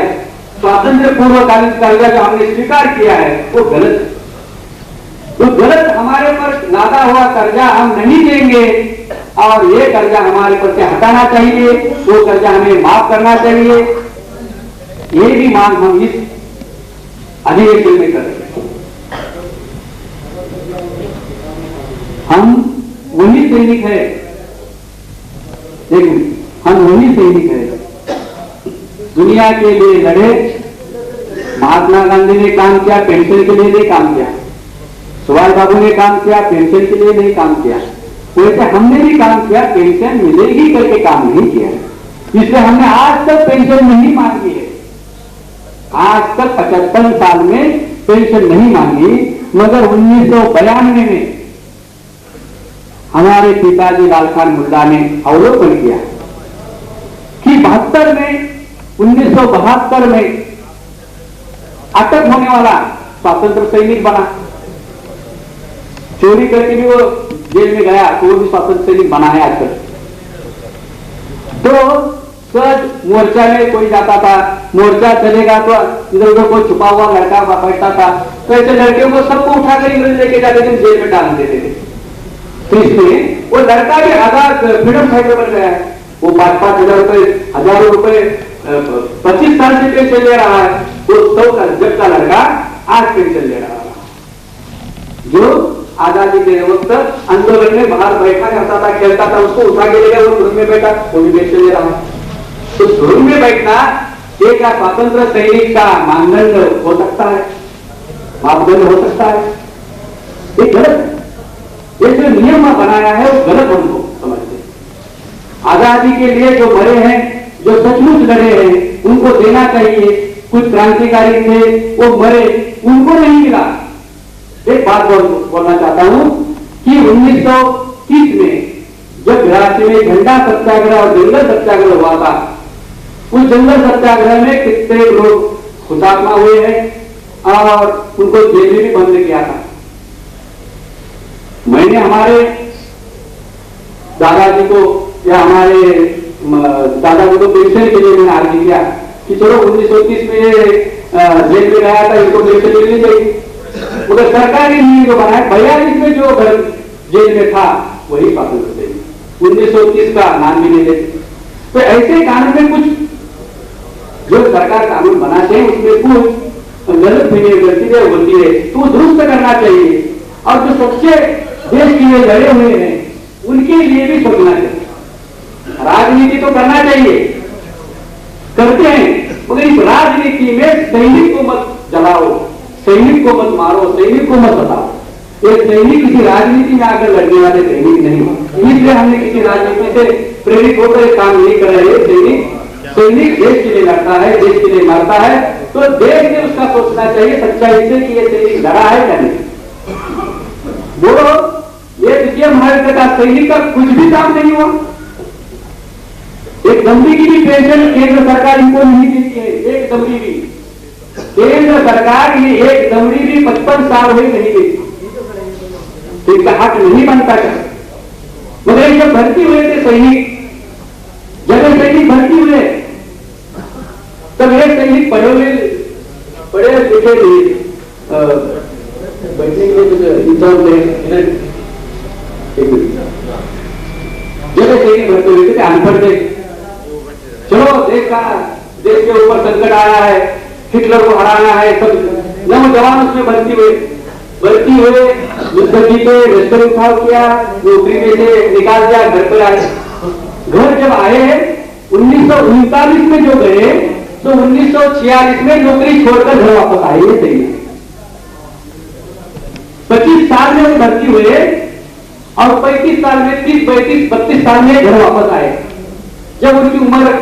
स्वातंत्र पूर्वकालीन कर्जा जो हमने स्वीकार किया है, वो गलत है। तो गलत हमारे पर लादा हुआ कर्जा हम नहीं देंगे और ये कर्जा हमारे पर से हटाना चाहिए, वो कर्जा हमें माफ करना चाहिए। ये भी मांग हम इस अधिवेशन में कर रहे हैं। हम वही सैनिक है, देखिए हम वही सैनिक है, दुनिया के लिए लड़े। महात्मा गांधी ने काम किया, पेंशन के लिए नहीं काम किया। सुभाष बाबू ने काम किया, पेंशन के लिए नहीं काम किया। वैसे हमने भी काम किया, पेंशन मिलेगी करके काम नहीं किया, इसलिए हमने आज तक पेंशन नहीं मांगी है। आज तक 75 साल में पेंशन नहीं मांगी, मगर 1992 में हमारे पिताजी लालखान मुल्ला ने अवलोकन किया कि 72 में 1972 में अटक होने वाला स्वतंत्र सैनिक बना, चोरी करके भी वो जेल में गया तो वो भी स्वतंत्र सैनिक बना है आजकल। तो सच मोर्चा में कोई जाता था, मोर्चा चलेगा तो इधर उधर कोई छुपा हुआ लड़का बैठता था, तो ऐसे लड़के को सबको उठाकर इंग्लैंड लेके जाते थे, जेल में डाल देते थे। तो इसमें वो लड़का भी आजाद फ्रीडम फाइटर बन गया है। वो 5-5 हजार रुपए, हजारों रुपए 25 साल से पेंशन ले रहा है। वो 100 का जब का लड़का आज पेंशन ले रहा है, जो आजादी के वक्त आंदोलन में बाहर बैठा करता था, खेलता था, उसको उठा के ले गया, वो धुन में बैठा, वो भी पेंशन ले रहा है। तो धुन में बैठना ये क्या स्वतंत्र सैनिक का मानदंड हो सकता है, मापदंड हो सकता है? ये गलत है। ये जो नियम बनाया है वो गलत हमको समझते हैं। आजादी के लिए जो मरे हैं, जो सचमुच लड़े हैं, उनको देना चाहिए। कुछ क्रांतिकारी थे वो मरे, उनको नहीं मिला। एक बात बोलना चाहता हूं कि 1930 में जब कराची में झंडा सत्याग्रह और जंगल सत्याग्रह हुआ था, उस जंगल सत्याग्रह में कितने लोग हुतात्मा हुए हैं और उनको जेल में भी बंद किया था। मैंने हमारे दादाजी को या हमारे दादाजी को पेंशन के लिए मैंने आर्जी किया कि चलो 1930 में जेल में रहा था, इनको पेंशन मिलनी चाहिए, मगर सरकार ने नहीं जो बनाया 42 में जो जेल में था वही पालन करते 1930 का नाम भी नहीं लेते। तो ऐसे कानून में कुछ जो सरकार कानून बनाते हैं उसमें कुछ गलत गलतियां होती है तो दुरुस्त करना चाहिए, और जो सच्चे देश के लिए लड़े हुए हैं उनके लिए भी सोचना चाहिए। राजनीति तो करना चाहिए, करते हैं, मगर इस राजनीति में सैनिक को मत जलाओ, सैनिक को मत मारो, सैनिक को मत बताओ। ये सैनिक किसी राजनीति में आकर लड़ने वाले सैनिक नहीं, इसलिए हमने किसी राजनीति से प्रेरित होकर काम नहीं कर रहे। सैनिक देश के लिए लड़ता है, देश के लिए मरता है, तो देश ने उसका सोचना चाहिए सच्चाई से कि ये सैनिक लड़ा है या नहीं। बोलो, ये द्वितीय महायुद्ध का सैनिक का कुछ भी काम नहीं हुआ। एक दमड़ी की भी पेंशन केंद्र सरकार इनको नहीं देती है, एक दमड़ी भी केंद्र सरकार ये एक दमड़ी भी 55 साल हुए नहीं देती, इनका हक नहीं बनता था। मगर जब भर्ती हुए थे सैनिक, जब सैनिक भर्ती हुए तब ये सैनिक पढ़े लिखे नहीं, बैठने के लिए इंतजाम थे, जब सैनिक भर्ती हुए थे अनपढ़ थे। चलो देश के ऊपर संकट आया है, हिटलर को हराना है, सब नौजवान उसमें भर्ती हुए, युद्ध जीते, लश्कर उठाव किया, नौकरी में से निकाल दिया, घर पर आए। घर जब आए 1939 में जो गए तो 1946 में नौकरी छोड़कर घर वापस आए। ये सही है, 25 साल में वो भर्ती हुए और 35 साल में 30, 35, 32 साल में घर वापस आए। जब उनकी उम्र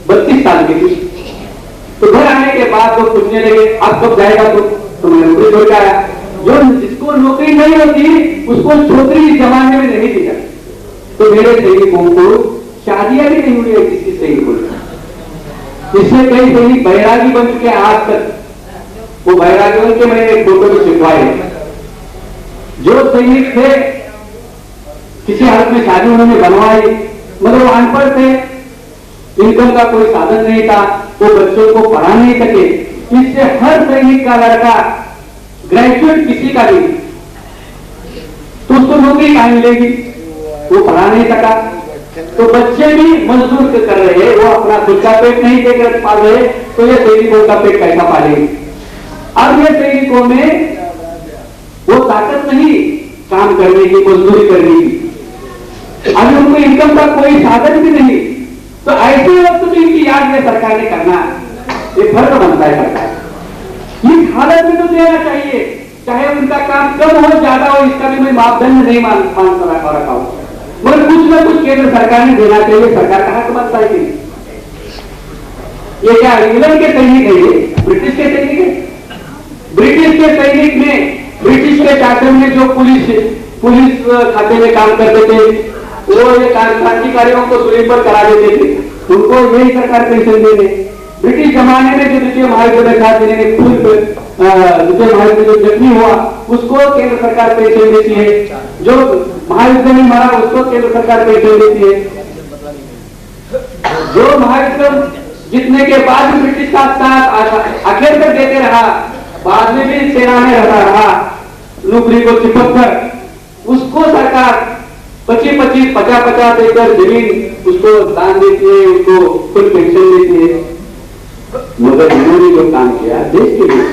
32 साल की थी तो घर आने के बाद वो पूछने लगे आप कब जाएगा, तो मैं नौकरी छोड़ के आया। जो जिसको नौकरी नहीं होती उसको छोकरी इस जमाने में नहीं दी जाती। तो मेरे सैनिकों को शादियां भी नहीं हुई है किसी सैनिक को। इससे कई सैनिक बैरागी बन चुके आज तक। वो बैरागी बन के मैंने एक फोटो भी छिपवाए। जो सैनिक थे किसी हालत में शादी उन्होंने बनवाई, मगर वो अनपढ़ थे, इनकम का कोई साधन नहीं था, वो बच्चों को पढ़ा नहीं सके। इससे हर सैनिक का लड़का ग्रेजुएट किसी का भी तो उसको नौकरी कहां मिलेगी, वो पढ़ा नहीं सका। तो बच्चे भी मजदूर कर रहे हैं, वो अपना खुद का पेट नहीं देकर पाल रहे, तो ये सैनिकों का पेट कैसा पालेंगे। अब ये सैनिकों में वो ताकत नहीं काम करने की, मजदूरी करने की, अभी उनको इनकम का कोई साधन भी नहीं। तो ऐसे वक्त तो इनकी याद में सरकार ने करना, ये फर्क बनता है सरकार इस हालत में तो देना चाहिए, चाहे उनका काम कम हो ज्यादा हो, इसका भी मैं मापदंड नहीं मानता रखा हूं, मगर कुछ ना कुछ केंद्र सरकार ने देना चाहिए। सरकार का हक बनता है। ये क्या इंग्लैंड के सैनिक है, ये ब्रिटिश के सैनिक है। ब्रिटिश के सैनिक में, ब्रिटिश के शासन में जो पुलिस खाते में काम करते थे, वो ये क्रांतिकारियों को स्लीपर करा देते थे, उनको यही सरकार पेंशन दे दे। ब्रिटिश जमाने में जो द्वितीय महायुद्ध में था, द्वितीय महायुद्ध जो जख्मी हुआ उसको केंद्र सरकार पेंशन देती है, जो महायुद्ध में मरा उसको केंद्र सरकार पेंशन देती है। जो महायुद्ध जीतने के बाद ब्रिटिश का साथ आखिर तक देते रहा, बाद में भी सेना में रहता रहा, नौकरी को चिपक कर उसको सरकार 25-25, 50-50 देकर जमीन उसको दान देती है, उसको फुल पेंशन देती है। मगर इन्होंने जो काम किया देश के लिए,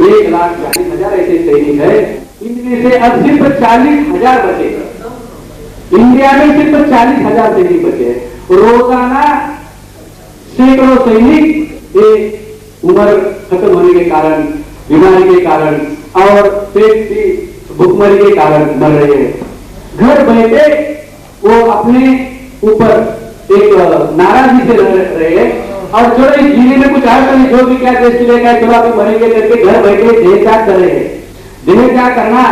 1,40,000 ऐसे सैनिक है, इनमें से अब सिर्फ 40,000 बचे। इंडिया में सिर्फ 40,000 सैनिक बचे। रोजाना सैकड़ों सैनिक उम्र खत्म होने के कारण, बीमारी के कारण और पेट की भुखमरी के कारण मर रहे हैं। घर बैठे वो अपने ऊपर एक नाराजगी से रह रहे हैं, और जो इस जीने में कुछ आया तो जो भी क्या देश के लिए क्या चलो आप मरेंगे करके घर बैठे देह त्याग कर रहे हैं। देह त्याग करना,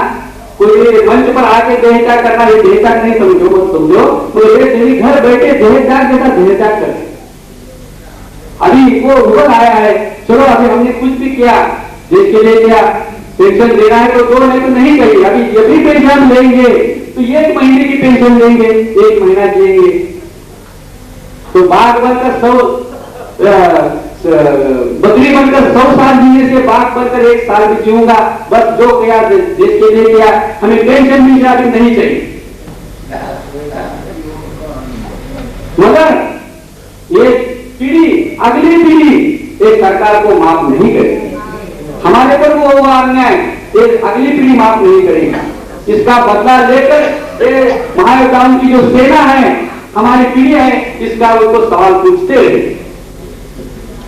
कोई मंच पर आके देह त्याग करना, ये देह त्याग नहीं समझो, मत समझो, तो ये घर बैठे देह त्याग जैसा देह त्याग कर। अभी वो रुपन आया है चलो अभी हमने कुछ भी किया, देश के लिए किया, पेंशन देना है तो दो, नहीं तो नहीं कही। अभी ये भी पेंशन लेंगे तो 1 महीने की पेंशन देंगे, 1 महीना देंगे। तो बाघ बनकर 100 बकरी बनकर 100 साल जीने से बाघ बनकर 1 साल भी जीऊंगा। बस जो किया देश के लिए किया, हमें पेंशन मिल जाए नहीं चाहिए। मगर ये पीढ़ी, अगली पीढ़ी एक सरकार को माफ नहीं करेगी। हमारे पर वो होगा अन्याय, एक अगली पीढ़ी माफ नहीं करेगी। इसका बदला लेकर ये महायोद्धाओं की जो सेना है, हमारी पीढ़ी है, इसका उनको सवाल पूछते रहे।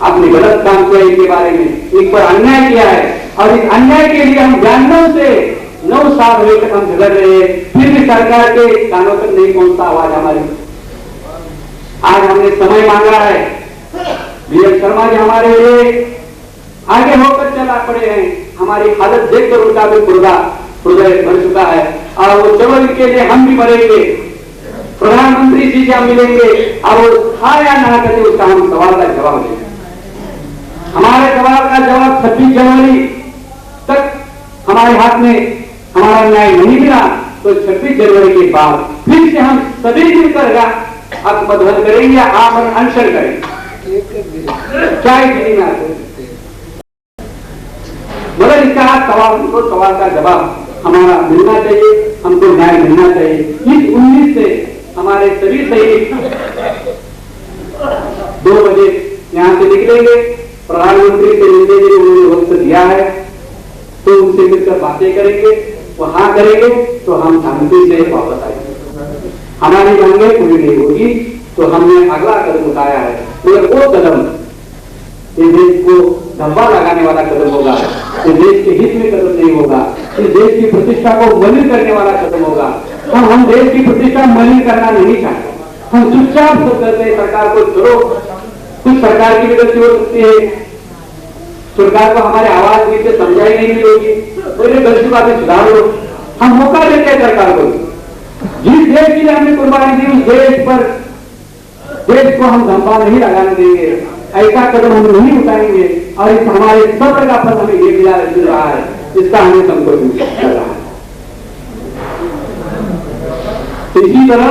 आपने गलत काम किया इनके बारे में, इन पर अन्याय किया है, और इस अन्याय के लिए हम 92 से 9 साल हुए तक हम झगड़ रहे हैं, फिर भी सरकार के कानों तक नहीं पहुंचता आवाज हमारी। आज हमने समय मांगा है, वीएल शर्मा जी हमारे लिए आगे होकर चला पड़े हैं। हमारी हालत देखकर उनका भी हृदय भर चुका है, और वो चलो इनके लिए हम भी बढ़ेंगे। प्रधानमंत्री जी से हम मिलेंगे, और वो हाँ या ना करके उसका हम सवाल का जवाब देंगे। हमारे सवाल का जवाब 26 जनवरी तक हमारे हाथ में हमारा न्याय नहीं मिला तो 26 जनवरी के बाद फिर से हम सभी मिलकर आत्मबंधन करेंगे या आमरण अनशन करेंगे, चाहे दिल्ली में आते। मगर इसका सवाल का जवाब हमारा मिलना चाहिए, हमको न्याय मिलना चाहिए। इस 19 से हमारे सभी सैनिक 2 बजे यहां से निकलेंगे। प्रधानमंत्री से मिलने के लिए उन्होंने वक्त दिया है, तो उनसे मिलकर बातें करेंगे, वो हाँ करेंगे तो हम शांति से वापस आएंगे। हमारी मांगें पूरी नहीं होगी तो हमने अगला कदम उठाया है, मगर वो कदम इस देश को धब्बा लगाने वाला कदम होगा, इस देश के हित में कदम नहीं होगा, इस देश की प्रतिष्ठा को मलिन करने वाला कदम होगा। हम देश की प्रतिष्ठा मलिन करना नहीं चाहते। हम चुपचाप सब करते हैं सरकार को, चलो कुछ सरकार की भी गलती हो सकती है, सरकार को हमारे आवाज नीचे समझाई नहीं मिली होगी, पहले गलती बातें सुधार लो। हम मौका देते हैं सरकार को, जिस देश के लिए हमने कुर्बानी दी उस देश को हम धब्बा नहीं लगाने देंगे, ऐसा कदम हम नहीं उठाएंगे। और इस हमारे सब्र का फल हमें ये मिल रहा है, इसका हमें संतोष कर रहा है। इसी तरह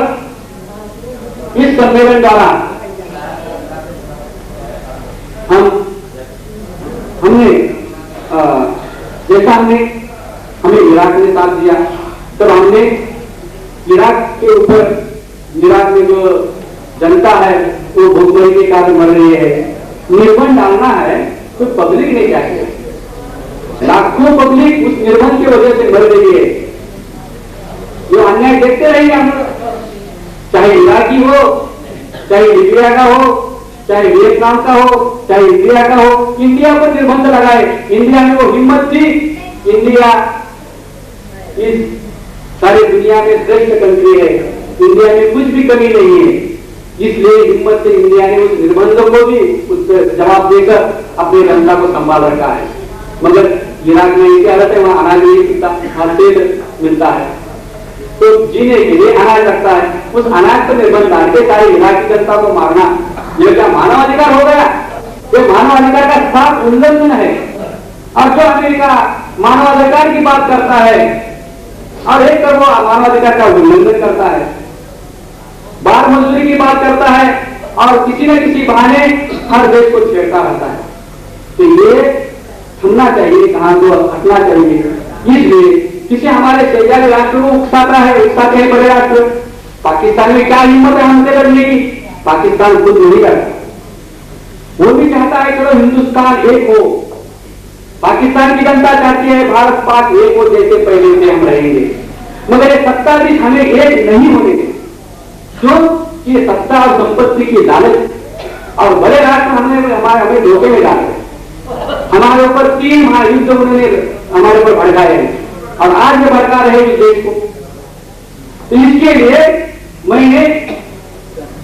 इस सम्मेलन द्वारा हमने जैसा हमें इराक ने साथ दिया, तब हमने इराक के ऊपर, इराक में जो जनता है वो भूखमरी के कारण मर रही है, निर्बंध डालना है तो पब्लिक ने क्या किया? लाखों पब्लिक उस निर्बंध की वजह से मर रही है। जो अन्याय देखते रहेंगे हम, चाहे इराकी हो, चाहे लीबिया का हो, चाहे वियतनाम का हो, चाहे इंडिया का हो, इंडिया पर निर्बंध लगाए। इंडिया में वो हिम्मत थी, इंडिया इस सारी दुनिया में श्रेष्ठ कंट्री है, इंडिया में कुछ भी कमी नहीं है, इसलिए हिम्मत से इंडिया ने उस निर्बंधों को भी उस जवाब देकर अपनी जनता को संभाल रखा है। मगर इराक में ये हालत है, वहां अनाज नहीं मिलता, हर तेल मिलता है, तो जीने के लिए अनाज रखता है, उस अनाज पर निर्बंध डाल के सारी इराक की जनता को मारना, ये क्या मानवाधिकार हो गया? ये मानवाधिकार का साफ उल्लंघन है। और जो अमेरिका मानवाधिकार की बात करता है और एक तरफ वो मानवाधिकार का उल्लंघन करता है, बाल मजदूरी की बात करता है और किसी न किसी बहाने हर देश को छेड़ता रहता है, तो ये थमना चाहिए, कहां को हटना चाहिए। इसलिए किसी हमारे सहयोगी राष्ट्र को उकसाता है, उकसाते हैं बड़े राष्ट्र। पाकिस्तान में क्या हिम्मत है हमसे लड़ने की? पाकिस्तान खुद नहीं करता, वो भी चाहता है चलो हिंदुस्तान एक हो, पाकिस्तान की जनता चाहती है भारत पाक एक हो, जैसे पहले से हम रहेंगे, मगर ये सत्ताधीश हमें एक नहीं होने देते। क्यों? कि सत्ता और संपत्ति की लालच और बड़े राष्ट्र हमें धोखे में डाले, हमारे ऊपर 3 महायुद्ध उन्होंने हमारे ऊपर भड़काए हैं और आज भी भड़का रहे इस देश को। तो इसके लिए मैंने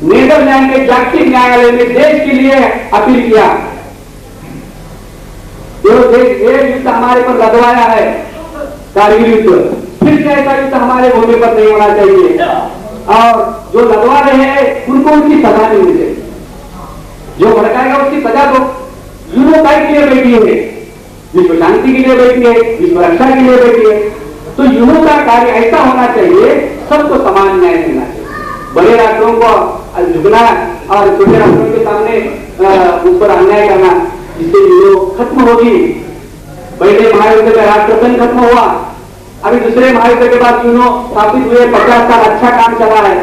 नीदरलैंड के जागतिक न्यायालय में देश के लिए अपील किया, जो देश युद्ध हमारे पर लदवाया है, कारगिल युद्ध, फिर से ऐसा युद्ध हमारे भूमि पर नहीं होना चाहिए, और जो लदवा रहे हैं उनको उनकी सजा नहीं मिले, जो भड़काएगा उसकी सजा दो। यूनो काय के लिए बैठी है? विश्व शांति के लिए बैठी है, विश्व रक्षा के लिए बैठी है। तो यूनो का कार्य ऐसा होना चाहिए, सबको समान न्याय मिलना चाहिए। बड़े राष्ट्रों को झुकना और छोटे राष्ट्रों के सामने उस पर अन्याय करना, जिससे यूनो खत्म होगी। पहले महायुद्ध का राष्ट्रसंघ खत्म हुआ, अभी दूसरे महायुद्ध के बाद यूनो स्थापित हुए, 50 साल अच्छा काम चला है।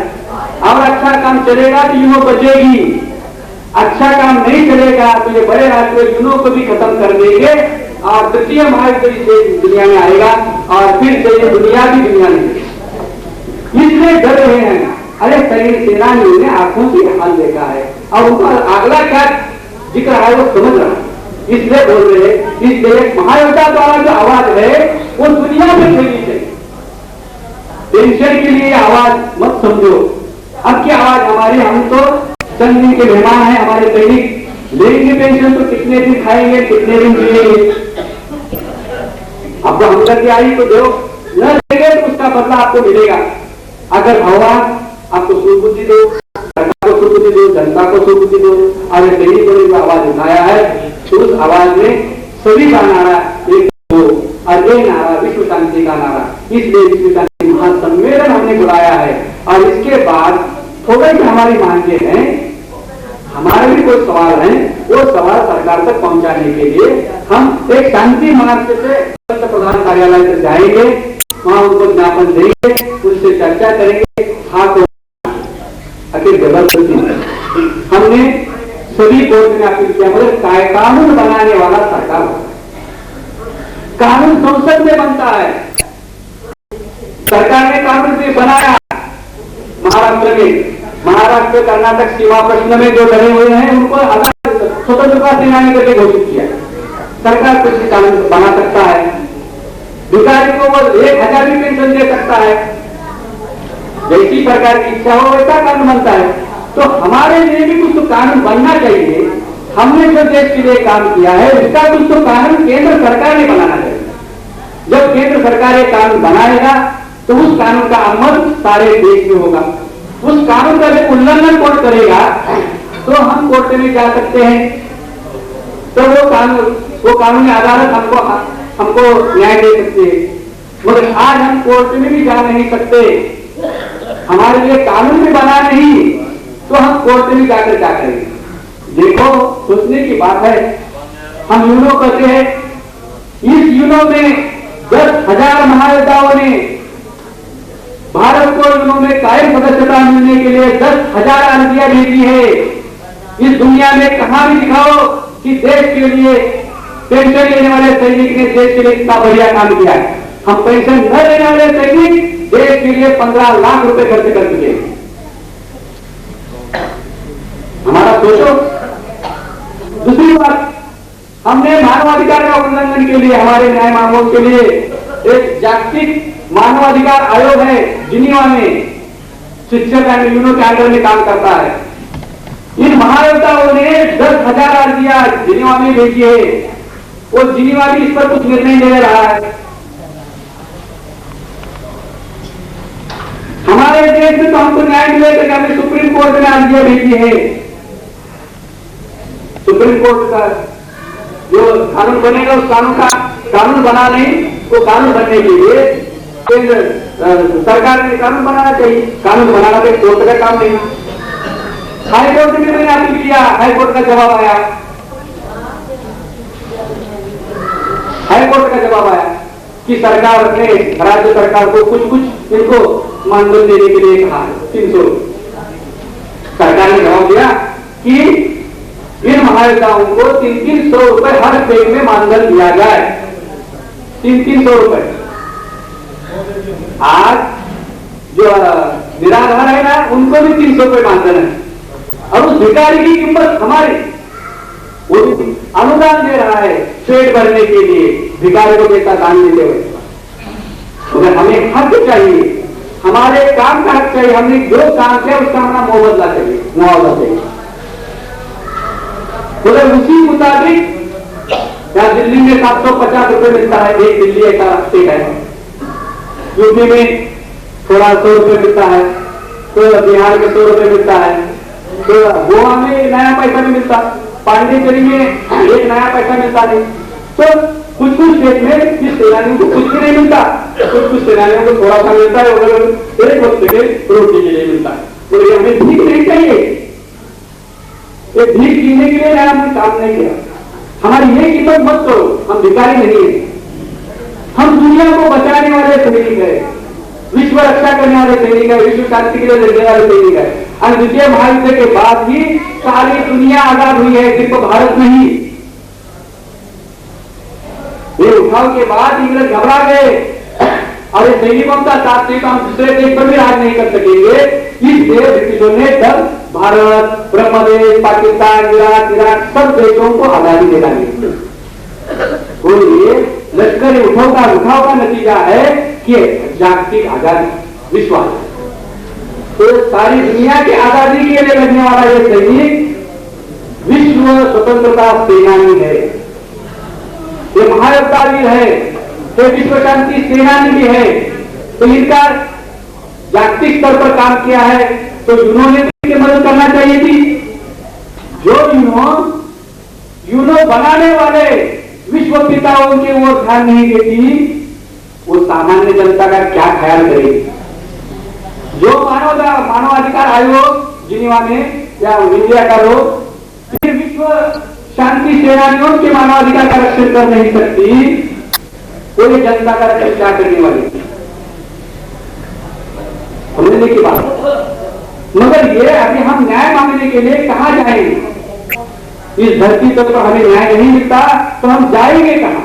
और अच्छा काम चलेगा तो यूनो बचेगी, अच्छा काम नहीं चलेगा तो ये बड़े राष्ट्र यूनो को भी खत्म कर देंगे और तृतीय महायुद्ध दुनिया में आएगा और फिर से ये दुनिया की दुनिया नहीं। इसलिए डर रहे हैं। अरे सैनिक सेनानियों ने आंखों से हाल देखा है और उनका अगला क्या जिक्र है वो समझ रहा है, इसलिए बोल रहे हैं। इसलिए महायोद्धा द्वारा जो आवाज है वो दुनिया में फैली चाहिए। टेंशन के लिए आवाज मत समझो, अब की आवाज हमारी, हम तो चंद दिन के मेहमान हैं, हमारे सैनिक लेंगे पेंशन तो कितने दिन खाएंगे, कितने दिन जिएंगे। आपको हमदर्दी आई तो दो, न देंगे तो उसका बदला आपको मिलेगा। अगर भगवान आपको सुबुद्धि दो, सरकार को सुबुद्धि दो, जनता को सुबुद्धि दो, और सैनिकों ने जो आवाज उठाया है तो उस आवाज में सभी का नारा एक दो, और ये नारा विश्व शांति का नारा। इसलिए विश्व शांति महासम्मेलन हमने बुलाया है। और इसके बाद थोड़े से हमारी मांगे हैं, हमारे भी कोई सवाल हैं, वो सवाल सरकार तक पहुंचाने के लिए हम एक शांति मार्ग से प्रधान कार्यालय तक जाएंगे, वहां उनको ज्ञापन देंगे, उनसे चर्चा करेंगे। हाँ तो आखिर जबरदस्ती हमने सभी कोर्ट में अपील किया, मतलब कानून बनाने वाला सरकार होता है, कानून संसद में बनता है। सरकार ने कानून से बनाया महाराष्ट्र में, महाराष्ट्र कर्नाटक सीमा प्रश्न में जो लड़े हुए हैं उनको स्वतंत्रता सेनानी करके घोषित किया। सरकार कुछ कानून बना सकता है, भिखारी को वो 1000 भी पेंशन दे सकता है, जैसी सरकार की इच्छा हो वैसा कानून बनता है। तो हमारे लिए भी कुछ तो कानून बनना चाहिए। हमने जो देश के लिए काम किया है उसका कुछ तो कानून केंद्र सरकार ने बनाना चाहिए। जब केंद्र सरकार ये कानून बनाएगा तो उस कानून का अमल सारे देश में होगा। उस कानून का जब उल्लंघन कोर्ट करेगा तो हम कोर्ट में जा सकते हैं, तो वो कानूनी अदालत हमको न्याय दे सकते हैं। मगर आज हम कोर्ट में भी जा नहीं सकते, हमारे लिए कानून भी बना नहीं, तो हम कोर्ट में जाकर क्या करेंगे? देखो, सोचने की बात है। हम यूनो कहते हैं, इस यूनो में 10,000 महायोद्धाओं ने भारत को यूनो में कायम सदस्यता मिलने के लिए 10,000 अर्जियां भेजी है। इस दुनिया में कहां भी दिखाओ कि देश के लिए पेंशन लेने वाले सैनिक ने देश के लिए इतना बढ़िया काम किया है। हम पेंशन न लेने वाले सैनिक देश के लिए 15 लाख रुपए खर्च कर चुके हैं। हमारा सोचो। दूसरी बात, हमने मानवाधिकार का उल्लंघन के लिए, हमारे न्याय मांगों के लिए एक जागतिक मानवाधिकार आयोग है जिनीवा में, शिक्षक एंड यूनो के अंडर में काम करता है। इन महायोद्धाओं ने 10,000 अर्जियां जिनीवा में भेजी है। वो जिनीवा भी इस पर कुछ निर्णय ले रहा है। हमारे देश में तो हमको न्याय मिलेगा कि हमने सुप्रीम कोर्ट में अर्जियां भेजी है। सुप्रीम कोर्ट का जो कानून बनेगा उस कानून बना नहीं, तो कानून बनने के लिए केंद्र सरकार ने कानून बनाना चाहिए। कानून बनाना तो कोर्ट का काम नहीं। हाई कोर्ट में मैंने अपील किया, हाई कोर्ट का जवाब आया, हाई कोर्ट का जवाब आया कि सरकार ने राज्य सरकार को कुछ इनको मानधन देने के लिए कहा 300। सरकार ने जवाब दिया कि इन महायोद्धाओं को 300 रुपए हर पेट में मानधन दिया जाए। 300 रुपए। आज जो निराधार है ना, उनको भी 300 रुपए मानधन है, और उस भिखारी की कीमत हमारी, वो अनुदान दे रहा है पेट भरने के लिए, भिखारी को पैसा दान देते हुए। मगर हमें हक चाहिए, हमारे काम का हक चाहिए। हमने जो काम किया उसका हमारा मुआवजा चाहिए। मगर उसी मुताबिक या दिल्ली में 750 रुपए मिलता है, एक दिल्ली ऐसा स्टेट है, यूपी में थोड़ा 100 रुपए मिलता है, तो बिहार में 100 रुपए मिलता है, तो गोवा में नया पैसा नहीं मिलता। पांडिचेरी में एक नया पैसा मिलता नहीं, तो कुछ स्टेट में किस सेनानियों को कुछ भी नहीं मिलता, कुछ सेनानियों को थोड़ा सा मिलता है, और एक वक्त के रोटी के लिए मिलता है। बोले हमें भीख नहीं चाहिए, ये भीख जीने के लिए हमने काम नहीं किया, हमारी ये कीमत मत करो, हम भिखारी नहीं है, हम दुनिया को बचाने वाले सैनिक है, विश्व रक्षा करने वाले सैनिक है, विश्व शांति के लिए लड़ने वाले सैनिक है। और द्वितीय महायुद्ध के बाद ही सारी दुनिया आजाद हुई है, सिर्फ भारत नहीं। ये उठाव के बाद इंग्लैंड घबरा गए और ये सैनिकों का साथ से हम दूसरे देश पर भी राज नहीं कर सकेंगे, इसलिए ब्रिटिशों ने तब भारत, ब्रह्मदेश, पाकिस्तान, इराक सब देशों को आजादी दिला दी। तो ये लश्कर उठाव का नतीजा है कि जागतिक आजादी, विश्वास, तो सारी दुनिया की आजादी के लिए लड़ने वाला ये सैनिक विश्व स्वतंत्रता सेनानी है, ये महायोद्धावीर है, ये विश्व शांति सेनानी भी है। तो इनका जागतिक स्तर पर काम किया है, तो उन्होंने भी मदद करना चाहिए थी। जो यूनो बनाने वाले विश्व पिताओं के वो ध्यान नहीं देती, वो सामान्य जनता का क्या ख्याल करेगी। जो मानवाधिकार आयोग जिनेवा में या इंडिया का लोग फिर विश्व शांति सेनानियों के मानवाधिकार का रक्षण कर नहीं सकती, वो ये जनता का रक्षण क्या करने वाली, समझने की बात। मगर ये अभी हम न्याय मांगने के लिए कहां जाएंगे? इस धरती पर हमें न्याय नहीं मिलता तो हम जाएंगे कहां?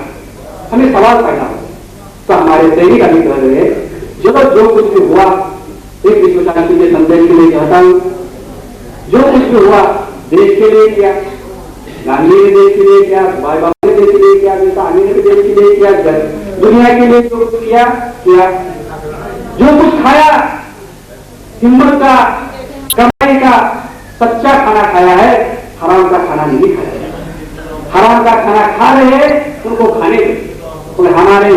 हमें सवाल पैदा हो। तो हमारे सैनिक अभी कह रहे हैं, जो कुछ भी हुआ, एक विश्व शांति के संदेश के लिए कहता हूं, जो कुछ भी हुआ देश के लिए किया, गांधी ने देश के लिए किया, भाई बाबा ने देश के लिए किया, आनी ने देश के लिए किया, दुनिया के लिए जो कुछ किया, जो कुछ खाया, हिम्मत का, कमाई का, सच्चा खाना खाया है, हराम का खाना नहीं खाया। हराम का खाना खा रहे हैं, उनको खाने दे। हमारे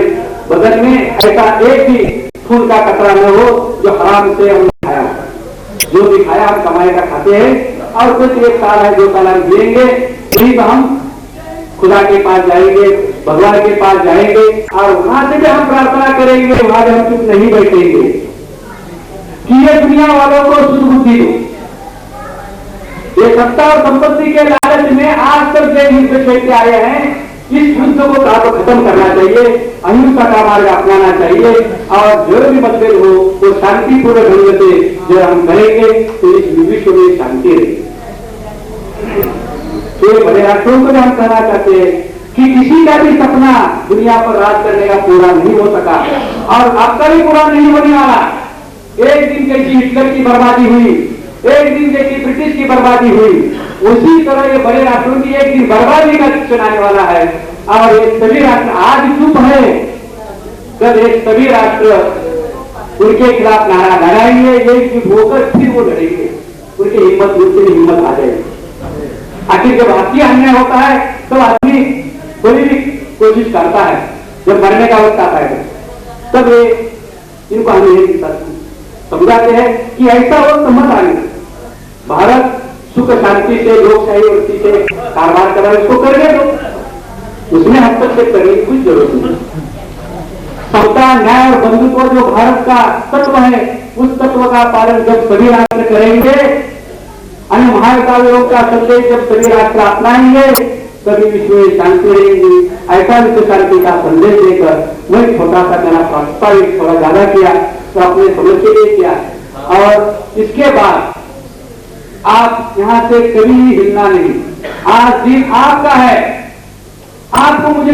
बदन में ऐसा एक भी खून का कतरा न हो जो हराम से हमने खाया। जो भी खाया हम कमाई का खाते हैं, और कुछ एक साल है, 2 साल हम जिएंगे, यही तो हम खुदा के पास जाएंगे, भगवान के पास जाएंगे, और वहां से भी हम प्रार्थना करेंगे, वहां से हम चुप नहीं बैठेंगे कि ये दुनिया वालों को शुद्ध बुद्धि दो। ये सत्ता और संपत्ति के लालच में आज तक जो युद्ध खेलते आए हैं, इस युद्ध को खत्म करना चाहिए, अहिंसा का मार्ग अपनाना चाहिए, और जो भी मतभेद हो वो शांतिपूर्ण ढंग से जो हम करेंगे तो इस विश्व में शांति रहेगी। तो बड़े राष्ट्रों को हम कहना चाहते हैं कि किसी का भी सपना दुनिया पर राज करने का पूरा नहीं हो सका, और आपका भी पूरा नहीं होने वाला। एक दिन जैसी हिटलर की बर्बादी हुई, एक दिन जैसी ब्रिटिश की बर्बादी हुई, उसी तरह ये बड़े राष्ट्रों की एक दिन बर्बादी का क्षण आने वाला है। और ये सभी राष्ट्र आज चुप है, जब एक सभी राष्ट्र उनके खिलाफ नारा लगाएंगे, एकजुट होकर फिर वो लड़ेंगे, उनकी हिम्मत उनकी हिम्मत आ जाएगी। आखिर जब हत्या अन्याय होता है तो आदमी कोई भी कोशिश करता है, जब मरने का वक्त आता है तब ये इनको हम यही समझाते हैं कि ऐसा वक्त मत आने। भारत सुख शांति से, लोकशाही वृत्ति से कारोबार कर रहा है, उसको करने दो, उसमें हस्तक्षेप करने की कुछ जरूरत नहीं। समता, न्याय और बंधुत्व जो भारत का तत्व है, उस तत्व का पालन जब सभी राष्ट्र करेंगे, अन्य महायुद्धावियों का संदेश जब सभी राष्ट्र अपनाएंगे, तभी विश्व में शांति रहेगी। ऐसा विश्व शांति का संदेश देकर वही छोटा सा मेरा प्रास्ताविक थोड़ा ज्यादा किया तो अपने समझ के लिए किया, और इसके बाद आप यहां से कभी हिलना नहीं। आज दिन आपका है, आपको मुझे